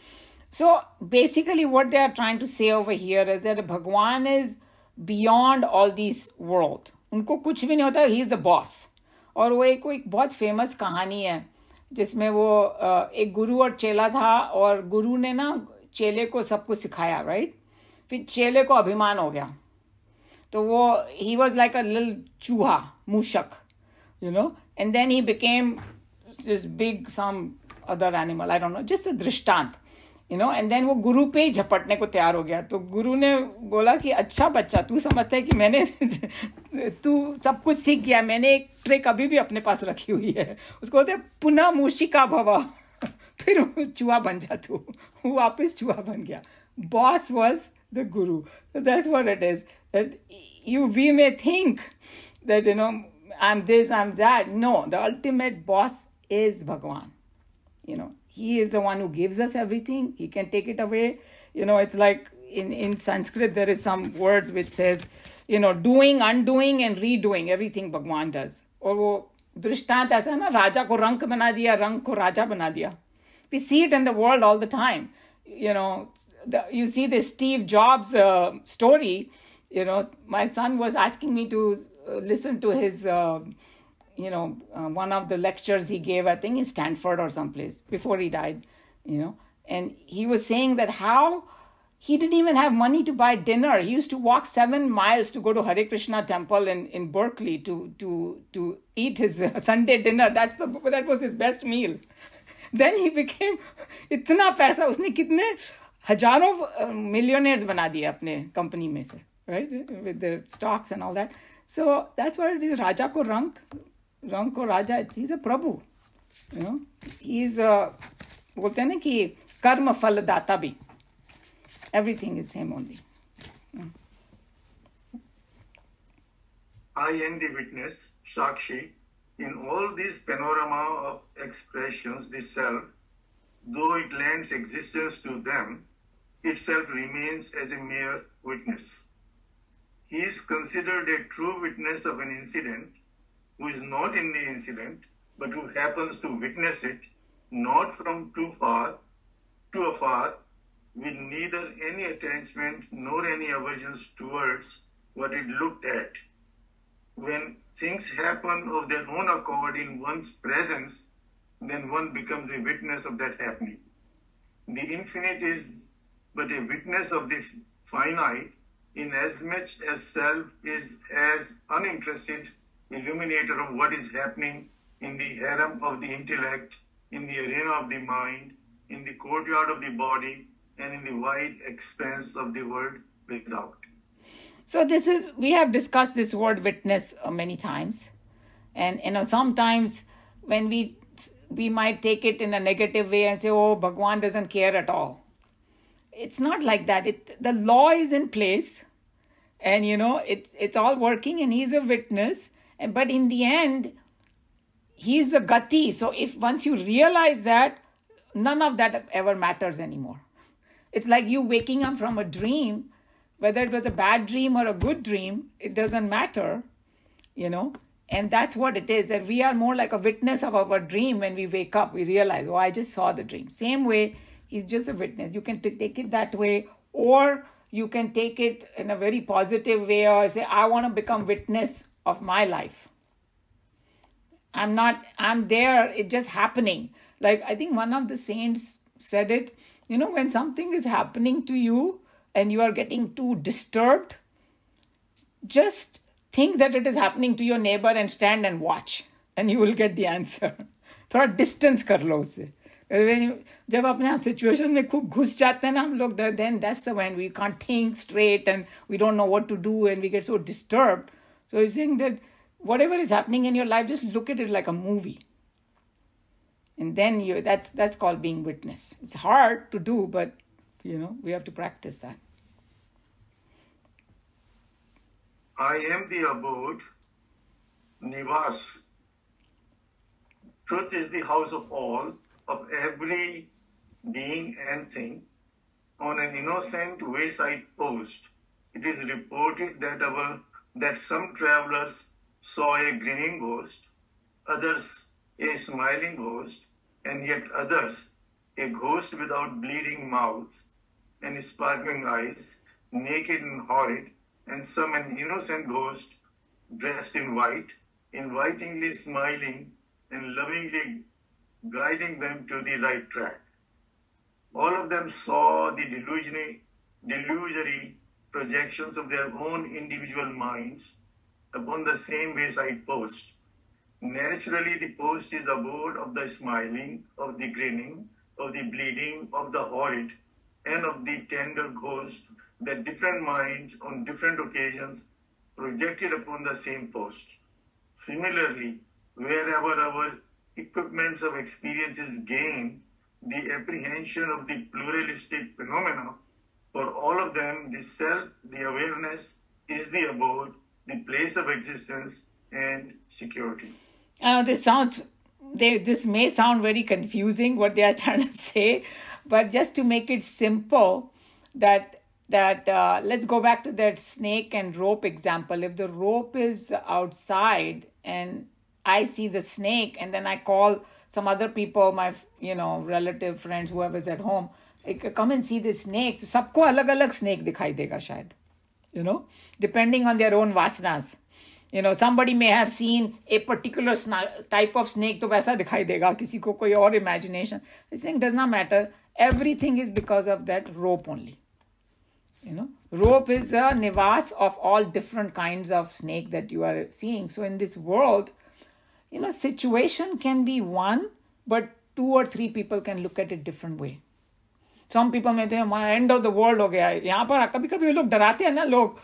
So basically what they are trying to say over here is that Bhagwan is beyond all these world. उनको कुछ भी नहीं होता, he is the boss. और वो एक बहुत famous कहानी है जिसमें वो एक गुरु और चेला था, और गुरु ने ना चेले को सब कुछ सिखाया, राइट? फिर चेले को अभिमान हो गया, तो वो he was like a little चूहा, मूषक, and then he became this big some other animal, I don't know, just a दृष्टांत, and then वो गुरु पे ही झपटने को तैयार हो गया. तो गुरु ने बोला कि अच्छा बच्चा, तू समझता है कि मैंने तू सब कुछ सीख गया, मैंने एक ट्रिक अभी भी अपने पास रखी हुई है, उसको बोलते पुनः मूषिका भव. फिर चूहा बन जा तू, वो वापस चूहा बन गया. Boss was the guru. So that's what it is. That we may think that I'm this, I'm that. No, the ultimate boss is Bhagwan. He is the one who gives us everything. He can take it away. It's like in Sanskrit, there is some words which says, doing, undoing and redoing, everything Bhagwan does. और वो दृष्टांत ऐसा है ना, राजा को रंक बना दिया, रंक को राजा बना दिया. We see it in the world all the time. You see this Steve Jobs story. My son was asking me to listen to his one of the lectures he gave, I think in Stanford or someplace, before he died, and he was saying that how he didn't even have money to buy dinner. He used to walk 7 miles to go to Hare Krishna temple in Berkeley to eat his Sunday dinner. That was his best meal. Then he became इतना पैसा, उसने कितने हजारों millionaires बना दिए अपने company में से, right? With the stocks and all that. So that's what it is. राजा को रंग को राजा. He's a Prabhu. You know, he's बोलते हैं ना कि कर्म फल दाता भी. Everything is him only. I am the witness, Shakshi. In all these panorama of expressions, the self, though it lends existence to them, itself remains as a mere witness. He is considered a true witness of an incident who is not in the incident, but who happens to witness it, not from too far, too afar, with neither any attachment nor any aversions towards what it looked at. When things happen of their own accord in one's presence, then one becomes a witness of that happening. The infinite is but a witness of the finite, in as much as self is as uninterested illuminator of what is happening in the harem of the intellect, in the arena of the mind, in the courtyard of the body, and in the wide expanse of the world without. So we have discussed this word witness many times. And, sometimes when we might take it in a negative way and say, oh, Bhagwan doesn't care at all. It's not like that. The law is in place and, it's all working and he's a witness. But in the end, he's a gati. So if once you realize that, none of that ever matters anymore. It's like you waking up from a dream, whether it was a bad dream or a good dream, it doesn't matter, And that's what it is, that we are more like a witness of our dream. When we wake up, we realize, oh, I just saw the dream. Same way, he's just a witness. You can take it that way, or you can take it in a very positive way, or say, I want to become witness of my life. I'm there, it's just happening. Like, I think one of the saints said it, when something is happening to you and you are getting too disturbed, just think that it is happening to your neighbor and stand and watch, and you will get the answer. थोड़ा distance कर लो उससे. जब अपने आप situation में खूब घुस जाते हैं ना हम लोग, then that's the when we can't think straight and we don't know what to do and we get so disturbed. So he's saying that whatever is happening in your life, just look at it like a movie. And then that's called being witness. It's hard to do, but we have to practice that. I am the abode, Nivas. Truth is the house of all, of every being and thing. On an innocent wayside post, it is reported that some travelers saw a grinning ghost, others a smiling ghost, and yet others a ghost without bleeding mouth and sparkling eyes, naked and horrid, and some an innocent ghost dressed in white, invitingly smiling and lovingly guiding them to the right track. All of them saw the delusory projections of their own individual minds upon the same wayside post. Naturally, the post is abode of the smiling, of the grinning, of the bleeding, of the horrid, and of the tender ghost that different minds on different occasions projected upon the same post. Similarly, wherever our equipments of experience is gained, the apprehension of the pluralistic phenomena, for all of them, the self, the awareness, is the abode, the place of existence and security. This may sound very confusing what they are trying to say, but just to make it simple, that let's go back to that snake and rope example. If the rope is outside and I see the snake, and then I call some other people, my relative, friends, whoever's at home, come and see the snake. So सबको अलग-अलग snake दिखाई देगा शायद, depending on their own vasanas. Somebody may have seen a particular type of snake, तो वैसा दिखाई देगा, किसी को कोई और imagination. This thing does not matter. Everything is because of that rope only. Rope is a nivas of all different kinds of snake that you are seeing. So in this world, situation can be one, but 2 or 3 people can look at it different way. Some people may think, end of the world हो गया है. यहाँ पर कभी कभी लोग डराते हैं ना, लोग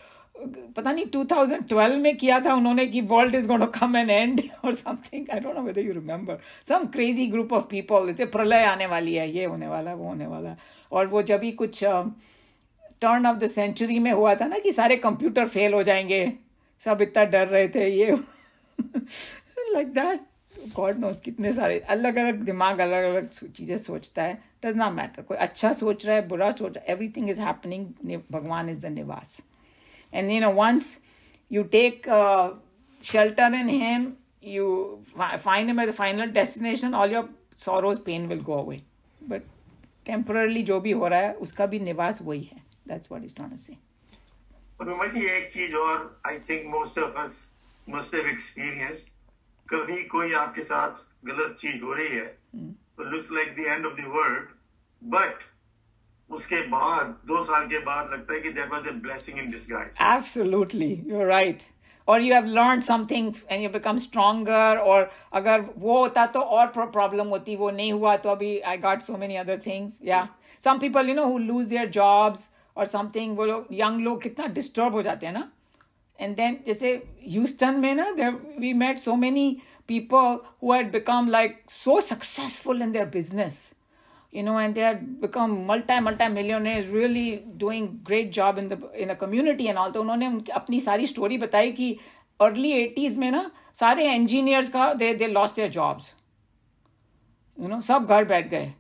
पता नहीं 2012 में किया था उन्होंने कि world is going to come and end or something. I don't know whether you remember. Some crazy group of people, जैसे प्रलय आने वाली है, ये होने वाला, वो होने वाला. और वो जब भी कुछ टर्न ऑफ द सेंचुरी में हुआ था ना कि सारे कंप्यूटर फेल हो जाएंगे, सब इतना डर रहे थे, ये लाइक दैट. गॉड नोस कितने सारे अलग अलग दिमाग अलग अलग चीज़ें सोचता है. डज नॉट मैटर, कोई अच्छा सोच रहा है, बुरा सोच रहा है, एवरीथिंग इज हैपनिंग. भगवान इज द निवास. And once you take shelter in him, you find him as a final destination, all your sorrows, pain will go away. But temporarily जो भी हो रहा है उसका भी निवास वही है. That's what he's trying to say. जी एक चीज और I think most of us must have experienced, कभी कोई आपके साथ गलत चीज हो रही है तो looks like the end of the world, but उसके बाद 2 साल के बाद लगता है कि that was a blessing in disguise. Absolutely, you're right. Or you have learned something and you become stronger. Or अगर वो होता तो और problem होती, वो नहीं हुआ तो अभी I got so many other things. Yeah. Some people, who lose their jobs or something, वो लोग young लोग कितना disturb हो जाते हैं ना. And then जैसे Houston में ना, there we met so many people who had become like so successful in their business. And they had become multi-millionaires, really doing great job in a community and all. तो उन्होंने अपनी सारी story बताई कि early 80s में ना सारे engineers का they lost their jobs. सब घर बैठ गए.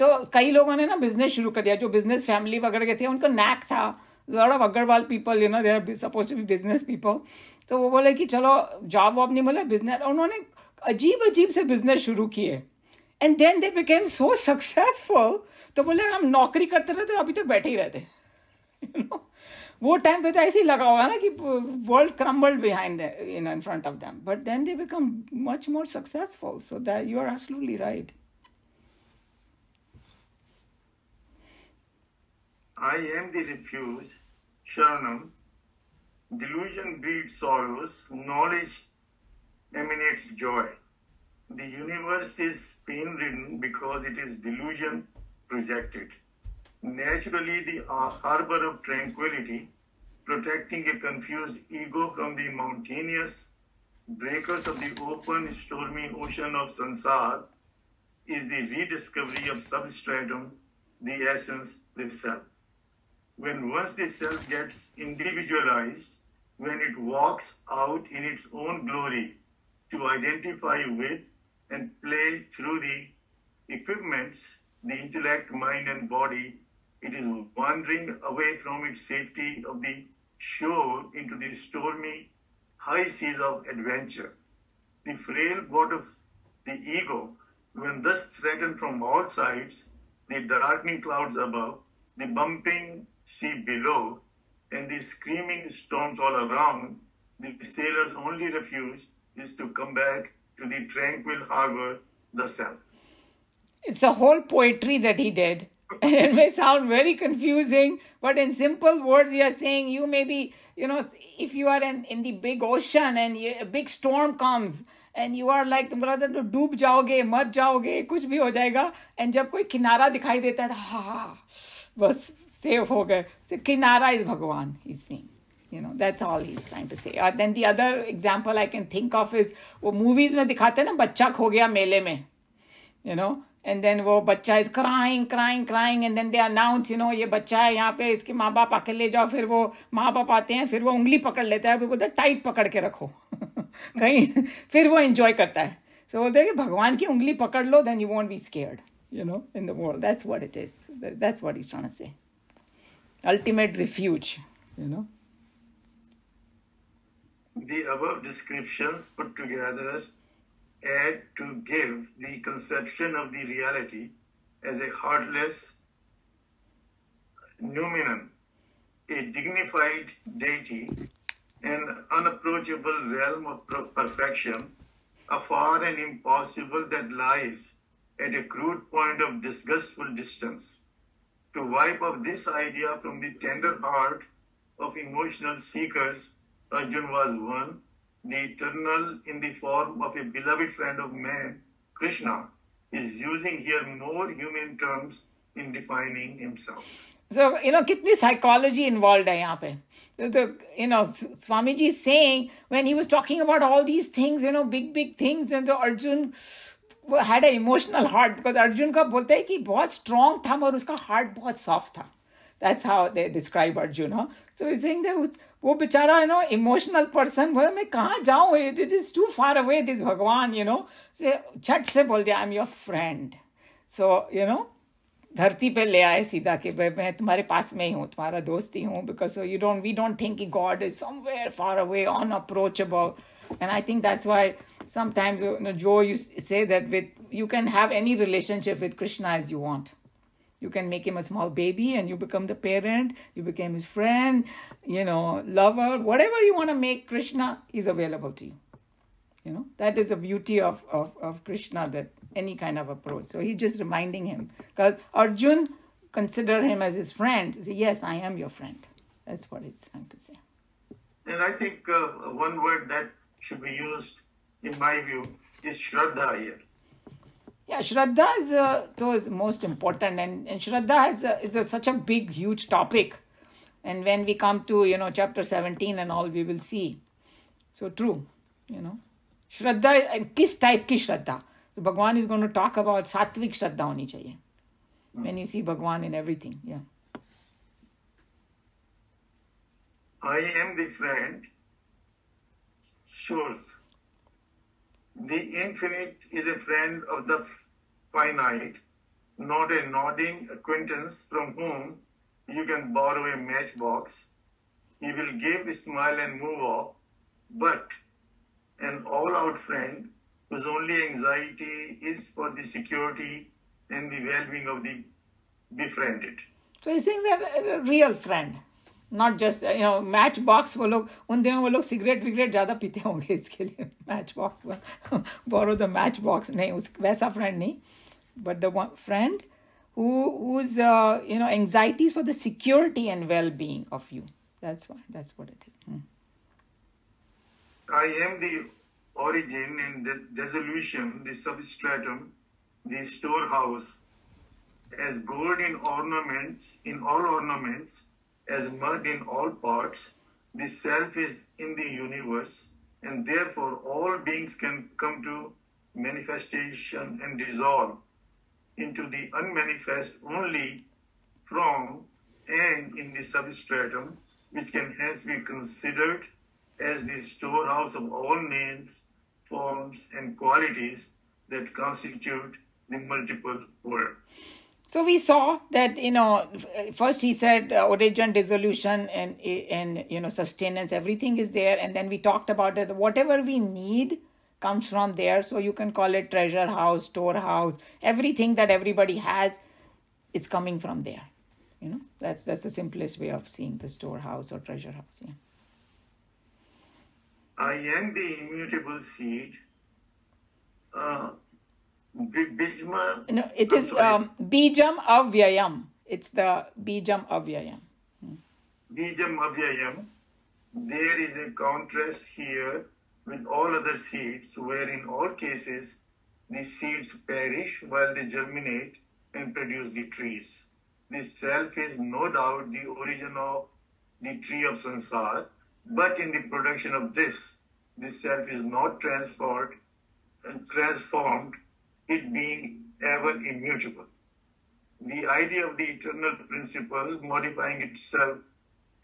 तो कई लोगों ने ना बिजनेस शुरू कर दिया, जो बिजनेस फैमिली वगैरह के थे, उनको नैक था. lot of Agarwal people, they are supposed to be business people. तो वो बोले कि चलो जॉब वॉब नहीं मिला, बिजनेस. उन्होंने अजीब से बिजनेस शुरू किए. And then they became so successful. तो बोले हम नौकरी करते रहते, अभी तक बैठे ही रहते. वो टाइम पे तो ऐसे ही लगा होगा ना कि world crumbled behind them, in front of them. But then they become much more successful. So that you are absolutely right. I am the refuge, Sharanam. Delusion breeds sorrows, knowledge emanates joy. The universe is pain-ridden because it is delusion projected. Naturally, the harbor of tranquility, protecting a confused ego from the mountainous breakers of the open, stormy ocean of sansar, is the rediscovery of substratum, the essence, the self. When once the self gets individualized, when it walks out in its own glory to identify with and play through the equipments, the intellect, mind, and body, it is wandering away from its safety of the shore into the stormy high seas of adventure. The frail boat of the ego, when thus threatened from all sides, the darkening clouds above, the bumping sea below, and the screaming storms all around, the sailor's only refuge is to come back to the tranquil harbor, the self. It's a whole poetry that he did. And it may sound very confusing, but in simple words, you are saying you may be, if you are in the big ocean and a big storm comes and you are like, तुम बोलते तो डूब जाओगे, मर जाओगे, कुछ भी हो जाएगा. And जब कोई किनारा दिखाई देता है, हाँ, बस सेफ हो गए. So किनारा is भगवान, he's saying. That's all he's trying to say. Then the other example I can think of is, वो movies में दिखाते हैं ना, बच्चा खो गया मेले में, and then वो बच्चा is crying, and then they announce, ये बच्चा है यहाँ पे, इसके माँ बाप आके ले जाओ. फिर वो माँ बाप आते हैं, फिर वो उंगली पकड़ लेता है, फिर बोलता है टाइट पकड़ के रखो कहीं, फिर वो enjoy करता है. So बोलते हैं कि भगवान की उंगली पकड़ लो, then you won't be scared, in the world. That's what it is. That's what he's trying to say. Ultimate refuge, The above descriptions put together add to give the conception of the reality as a heartless noumenon, a dignified deity, an unapproachable realm of perfection, afar and impossible, that lies at a crude point of disgustful distance. to wipe off this idea from the tender heart of emotional seekers, Arjun was one, the eternal in the form of a beloved friend of man, Krishna, is using here more human terms in defining himself. So, kitni psychology involved hai yahan pe. Swamiji is saying, when he was talking about all these things, big things, and the Arjun had an emotional heart, because Arjun का बोलते हैं कि बहुत strong था और उसका heart बहुत soft था. That's how they describe Arjun. Huh? So he's saying that वो बेचारा, emotional person, बोला मैं कहाँ जाऊँ? It is too far away, this Bhagwan, से झट से बोल दिया, I'm your friend. So, धरती पे ले आए सीधा कि मैं तुम्हारे पास में ही हूँ, तुम्हारा दोस्त ही हूँ, because we don't think कि God is somewhere far away, unapproachable. And I think that's why sometimes, Joe, you say that you can have any relationship with Krishna as you want. You can make him a small baby and you become the parent, you become his friend, lover, whatever you want to make Krishna, is available to you. That is the beauty of Krishna, that any kind of approach. So he's just reminding him, because Arjun considered him as his friend. Say, yes, I am your friend. That's what it's trying to say. And I think one word that should be used, in my view, is Shraddha here. Yeah, Shraddha is most important, and Shraddha is such a big, huge topic. And when we come to, chapter 17 and all, we will see. So true, Shraddha, and kis type ki Shraddha. So Bhagwan is going to talk about Satvik Shraddha honi chahiye. When you see Bhagwan in everything, yeah. I am the friend, Shurth. The infinite is a friend of the finite, not a nodding acquaintance from whom you can borrow a matchbox. He will give a smile and move off, but an all-out friend whose only anxiety is for the security and the well-being of the befriended. So he's saying that a real friend, not just matchbox. उन दिनों वो लोग cigarette विगरेट ज़्यादा पीते होंगे इसके लिए matchbox borrow the matchbox नहीं वैसा friend नहीं, but the one friend whose anxieties for the security and well-being of you. That's what it is. I am the origin and dissolution, the substratum, the storehouse, as gold in all ornaments, as mud in all pots. The self is in the universe, and therefore all beings can come to manifestation and dissolve into the unmanifest only from and in the substratum, which can hence be considered as the storehouse of all names, forms, and qualities that constitute the multiple world. So we saw that, first he said origin, dissolution, and sustenance, everything is there. And then we talked about it. Whatever we need comes from there. So you can call it treasure house, storehouse, everything that everybody has, it's coming from there. That's the simplest way of seeing the storehouse or treasure house. Yeah. I am the immutable seed. It is Bijam Avyayam. It's the Bijam Avyayam. Bijam Avyayam. There is a contrast here with all other seeds, where in all cases the seeds perish while they germinate and produce the trees. This self is no doubt the origin of the tree of Sansar, but in the production of this self is not transformed, it being ever immutable. The idea of the eternal principle modifying itself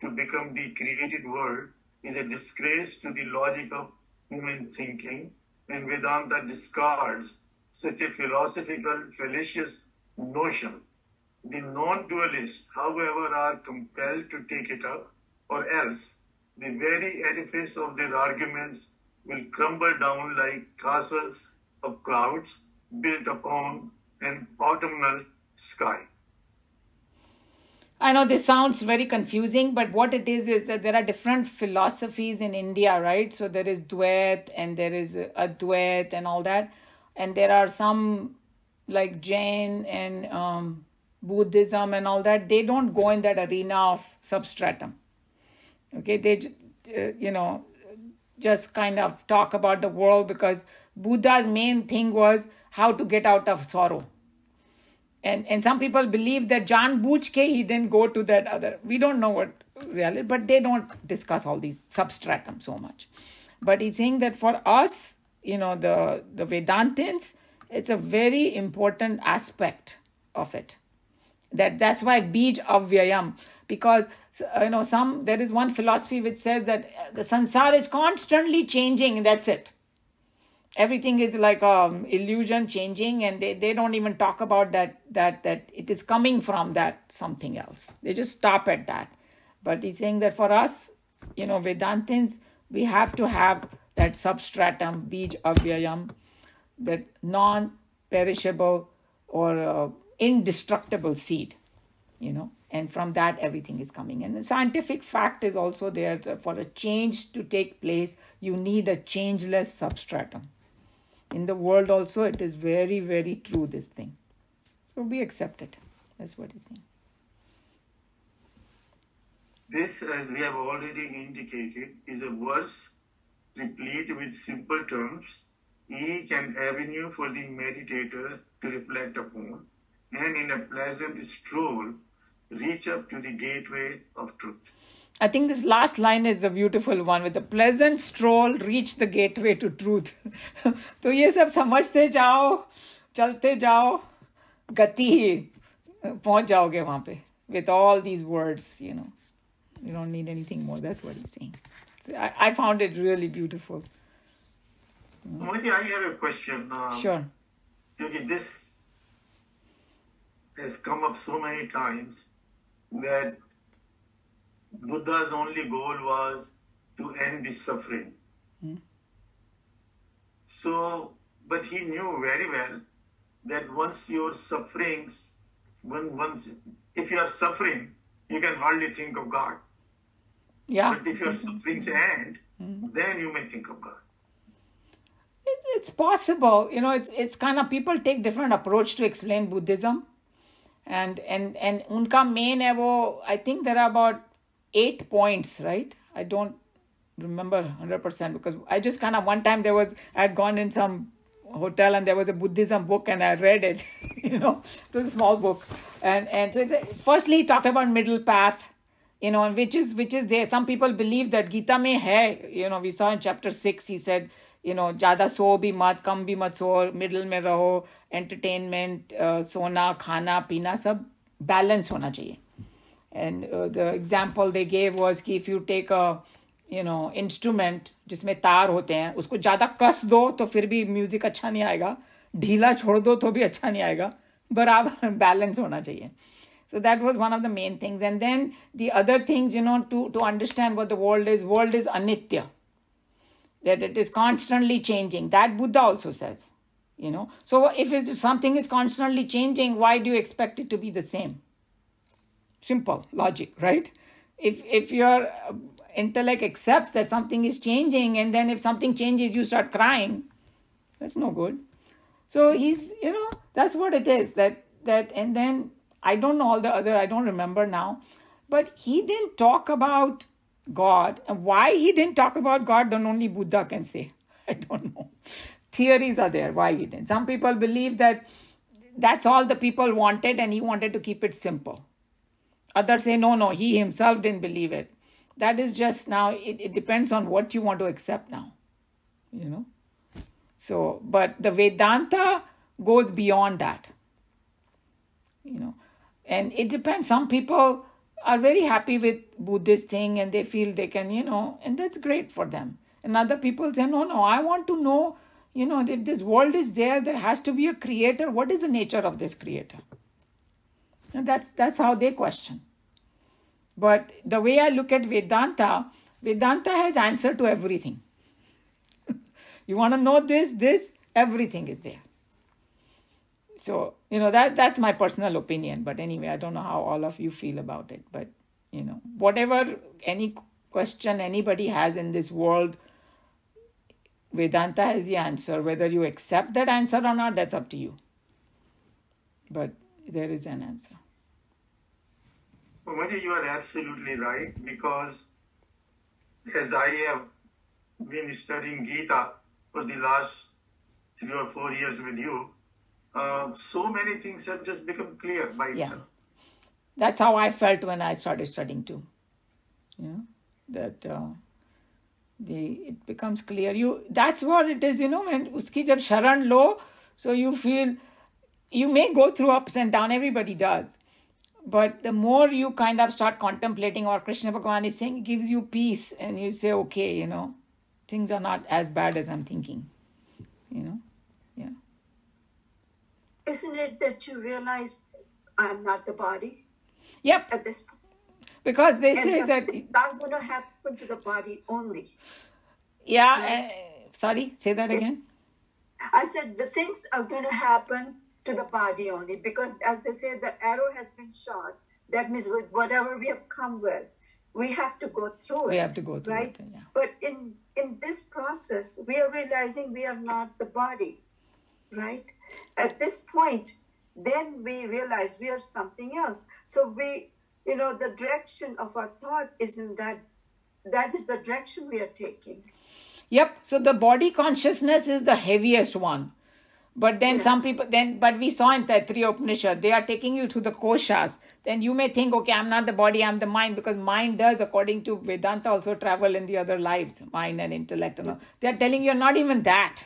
to become the created world is a disgrace to the logic of human thinking, and Vedanta discards such a philosophical, fallacious notion. The non-dualists, however, are compelled to take it up, or else the very edifice of their arguments will crumble down like castles of clouds built upon an autumnal sky. I know this sounds very confusing, but what it is that there are different philosophies in India, right? So there is Dvait and there is Advait and all that. And there are some like Jain and Buddhism and all that, they don't go in that arena of substratum. Okay, they, just kind of talk about the world, because Buddha's main thing was how to get out of sorrow. And some people believe that Jan Bujke, he didn't go to that other. We don't know what really, but they don't discuss all these substratum so much. But he's saying that for us, the Vedantins, it's a very important aspect of it. That's why Bij Avyayam, because there is one philosophy which says that the sansar is constantly changing, and that's it. Everything is like illusion changing, and they don't even talk about that it is coming from that something else. They just stop at that. But he's saying that for us, Vedantins, we have to have that substratum, Bij Avyayam, that non-perishable or indestructible seed, and from that everything is coming. And the scientific fact is also there that for a change to take place, you need a changeless substratum. In the world also, it is very, very true, this thing. So we accept it. That's what he's saying. This, as we have already indicated, is a verse replete with simple terms, each an avenue for the meditator to reflect upon, and in a pleasant stroll, reach up to the gateway of truth. I think this last line is the beautiful one. With a pleasant stroll, reach the gateway to truth. तो ये सब समझते जाओ, चलते जाओ, गति ही पहुंच जाओगे वहाँ पे. With all these words, you don't need anything more. That's what he's saying. I found it really beautiful. Mohanty, I have a question. Sure. Because this has come up so many times that Buddha's only goal was to end this suffering. So, but he knew very well that once your sufferings, if you are suffering, you can hardly think of God. Yeah. But if your sufferings end, then you may think of God. It's possible. It's kind of, people take different approach to explain Buddhism. And unka main hai wo, I think there are about 8 points, right? I don't remember 100% because I just kind of, one time I had gone in some hotel and there was a Buddhism book and I read it, it was a small book. And so firstly he talked about middle path, which is there. Some people believe that Gita mein hai, we saw in chapter 6, he said, ज़्यादा सो भी मत, कम भी मत सो, middle में रहो, entertainment, सोना, खाना, पीना, सब बैलेंस होना चाहिए. And the example they gave was कि if you take a instrument जिसमें तार होते हैं, उसको ज़्यादा कस दो तो फिर भी म्यूजिक अच्छा नहीं आएगा, ढीला छोड़ दो तो भी अच्छा नहीं आएगा, बराबर बैलेंस होना चाहिए. So that was one of the main things. And then the other things, to understand what the world is anitya. That it is constantly changing. That Buddha also says, So if something is constantly changing, why do you expect it to be the same? Simple logic, right? If your intellect accepts that something is changing, and then if something changes, you start crying, that's no good. So he's, that's what it is. That and then I don't know all the other, I don't remember now, but he didn't talk about God. And why he didn't talk about God, then only Buddha can say. I don't know. Theories are there why he didn't. Some people believe that that's all the people wanted and he wanted to keep it simple. Others say, no, he himself didn't believe it. That is just now, it depends on what you want to accept now. So, but the Vedanta goes beyond that. And it depends. Some people are very happy with Buddhist thing and they feel they can, and that's great for them. And other people say, no, I want to know, if this world is there has to be a creator. What is the nature of this creator? And that's how they question. But the way I look at Vedanta has answer to everything. You want to know this, everything is there. So, that's my personal opinion. But anyway, I don't know how all of you feel about it. But, whatever, any question anybody has in this world, Vedanta has the answer. Whether you accept that answer or not, that's up to you. But there is an answer. Umaji, you are absolutely right, because as I have been studying Gita for the last 3 or 4 years with you, so many things have just become clear by Yeah. itself. That's how I felt when I started studying too. You know, that it becomes clear. That's what it is, when uski jab sharan lo, so you feel, you may go through ups and downs, everybody does. But the more you kind of start contemplating, or Krishna Bhagavan is saying, it gives you peace, and you say, okay, things are not as bad as I'm thinking. Yeah. Isn't it that you realize I'm not the body Yep. at this point? Because they And say the that, things are going to happen to the body only. yeah, Right. sorry, say that again. I said the things are going to happen to the body only, because as they say, the arrow has been shot. That means with whatever we have come with, we have to go through it. We have to go through right? it, yeah. But in this process, we are realizing we are not the body, right? At this point, then we realize we are something else. So we, the direction of our thought isn't that is the direction we are taking. Yep. So the body consciousness is the heaviest one. But then Yes. some people, but we saw in Taittiriya Upanishad, they are taking you to the koshas. Then you may think, okay, I'm not the body, I'm the mind, because mind does, according to Vedanta, also travel in the other lives, mind and intellect and all. They are telling you're not even that.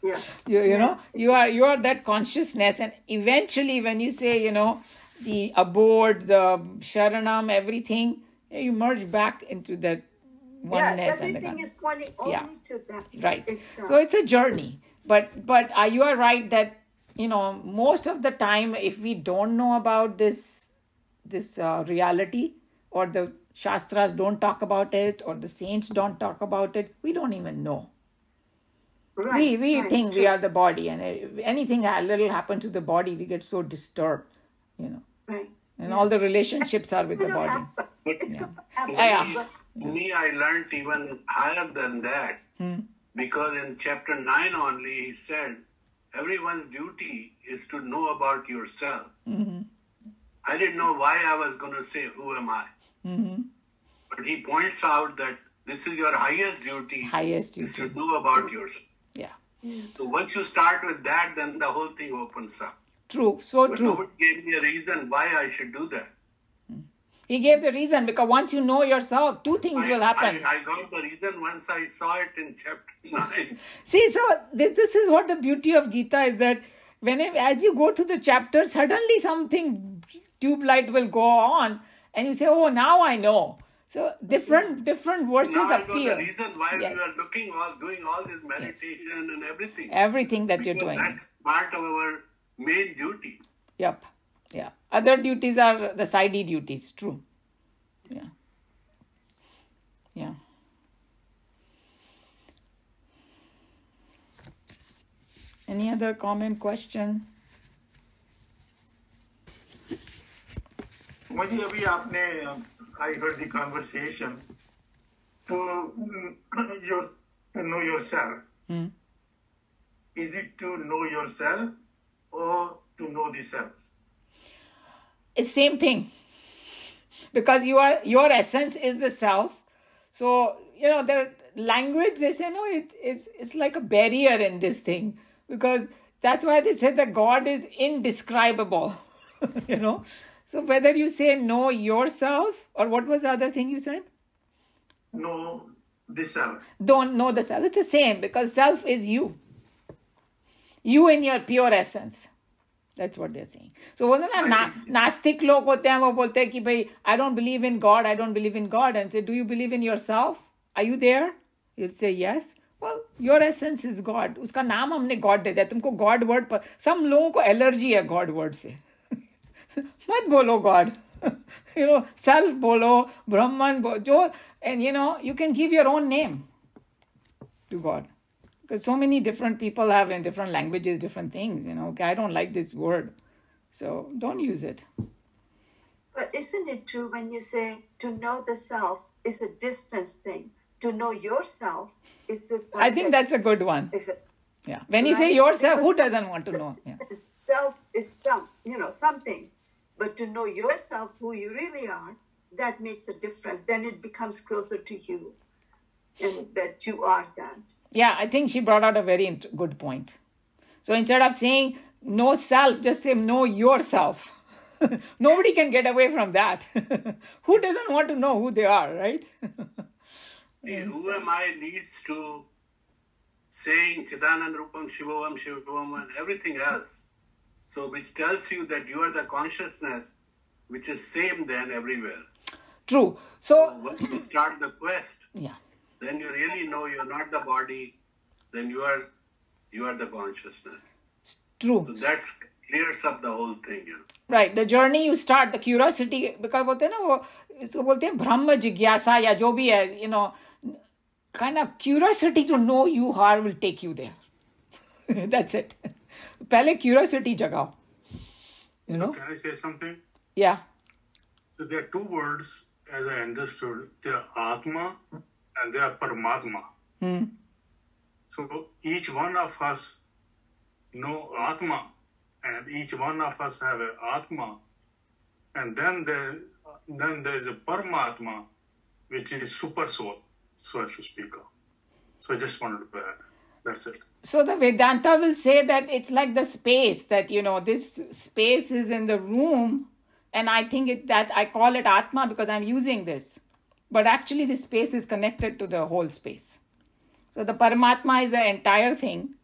Yes. You know, you are that consciousness. And eventually when you say, the abode, the sharanam, everything, you merge back into that Yeah, oneness. everything is pointing only Yeah. to that. Right. itself. So it's a journey. But you are right that, most of the time, if we don't know about this reality, or the Shastras don't talk about it, or the saints don't talk about it, we don't even know. Right, We right, think we true. are the body, and if anything a little happen to the body, we get so disturbed, Right. and all the relationships are with the It's gonna body. happen. It's Yeah. going to happen. Yeah. But Me, I learned even higher than that. Because in chapter 9 only, he said, everyone's duty is to know about yourself. I didn't know why I was going to say, who am I? But he points out that this is your highest duty, Highest is duty. to know about yourself. Yeah. So once you start with that, then the whole thing opens up. True. So But true. nobody gave me a reason why I should do that. He gave the reason, because once you know yourself, two things will happen. I got the reason once I saw it in chapter 9. See, so this is what the beauty of Gita is, that as you go to the chapter, suddenly something tube light will go on, and you say, oh, now I know. So different verses Now I know appear. the reason why Yes. we are doing all this meditation and everything. Everything that you're Because doing. that's part of our main duty. Yep. Yeah. Other duties are the sidey duties. True. Yeah. Yeah. Any other comment, question? मुझे अभी आपने I heard the conversation to know yourself. Is it to know yourself or to know the self? It's same thing, because your essence is the self. So their language, they say, no, it's like a barrier in this thing, because that's why they said that God is indescribable. So whether you say know yourself, or what was the other thing you said? Know the self. Don't know the self. It's the same, because self is you. You in your pure essence. That's what they're saying. So वो ना नास्तिक लोग होते हैं, वो बोलते हैं कि भाई I don't believe in God, I don't believe in God, and say, do you believe in yourself? Are you there? You'll say yes. Well, your essence is God. उसका नाम हमने God दे दिया. तुमको God word पर some लोगों को allergy है God word से. मत बोलो God. Self बोलो, Brahman बोलो, and you can give your own name to God. Because so many different people have in different languages, different things, Okay, I don't like this word. So don't use it. But isn't it true when you say to know the self is a distance thing? To know yourself is a... I think that's a good one. Is a, Yeah. When you say Right? yourself, who Because doesn't want to know? Yeah. self is something. But to know yourself, who you really are, that makes a difference. Then it becomes closer to you, and that you are that. Yeah, I think she brought out a very good point. So instead of saying know self, just say know yourself. Nobody can get away from that. Who doesn't want to know who they are, right? See, who am I leads to saying Chidanand Rupam Shivoham Shivoham and everything else. So which tells you that you are the consciousness which is same then everywhere. True. So Once you start the quest, yeah. then you really know you're not the body, then you are the consciousness. True. So that clears up the whole thing, you know. Right. The journey you start, the curiosity, because बोलते हैं ना वो इसको बोलते हैं ब्रह्म जिज्ञासा या जो भी है, you know, kind of curiosity to know you are will take you there. That's it. पहले curiosity जगाओ. You know? Can I say something? Yeah. So there are two words, as I understood. They are Atma and they are Paramatma. So each one of us know Atma, and each one of us have an Atma, and then there is a Paramatma, which is super soul, so as to speak of. So I just wanted to add. That's it. So the Vedanta will say that it's like the space, that, you know, this space is in the room, and I think that I call it Atma because I'm using this. But actually this space is connected to the whole space. So the Paramatma is the entire thing.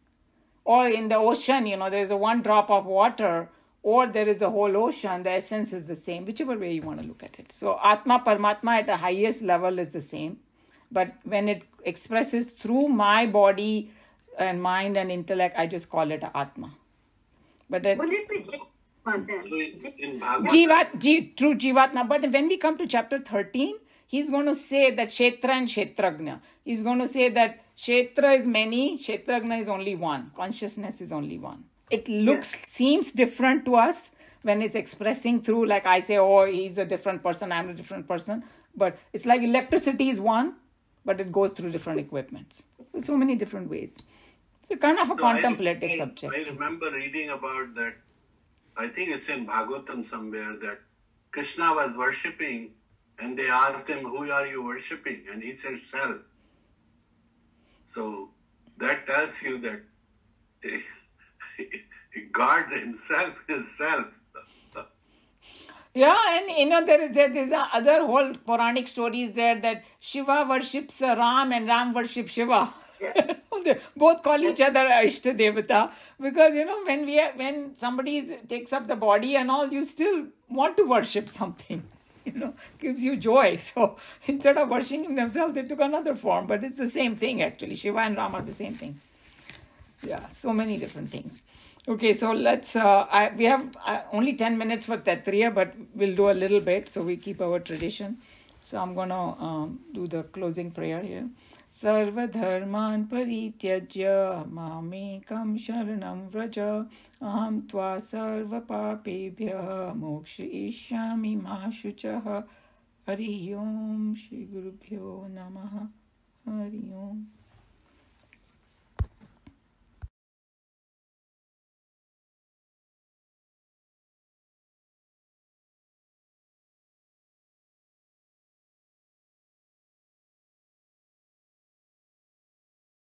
Or in the ocean, you know, there is a one drop of water, or there is a whole ocean, the essence is the same, whichever way you want to look at it. So Atma, Paramatma at the highest level is the same. But when it expresses through my body and mind and intellect, I just call it Atma. But Will it be Jivatma then? In Bhagavad true Jivatma. But when we come to chapter 13, he's going to say that Kshetra and Kshetragna. He's going to say that Kshetra is many, Kshetragna is only one. Consciousness is only one. It seems different to us when it's expressing through, like I say, oh, he's a different person, I'm a different person. But it's like electricity is one, but it goes through different equipments. There's so many different ways. So kind of a contemplative subject. I remember reading about that. I think it's in Bhagavatam somewhere that Krishna was worshipping, and they asked him, who are you worshipping? And he said, self. So that tells you that God himself is self. Yeah, and you know, there's other whole Puranic stories there that Shiva worships Ram and Ram worships Shiva. Yeah. They both call each other Ishta Devata, because, you know, when somebody takes up the body and all, you still want to worship something. You know, gives you joy. So instead of worshipping themselves, they took another form. But it's the same thing, actually. Shiva and Ram are the same thing. Yeah, so many different things. Okay, so let's, we have only 10 minutes for Taittiriya, but we'll do a little bit, so we keep our tradition. So I'm going to do the closing prayer here. Sarva dharman parityajya mamekam sharanam vraja aham tva sarva papebhya mokshayishyami ma shuchah. Hari Om Shri Gurubhyo Namaha. Hari Om.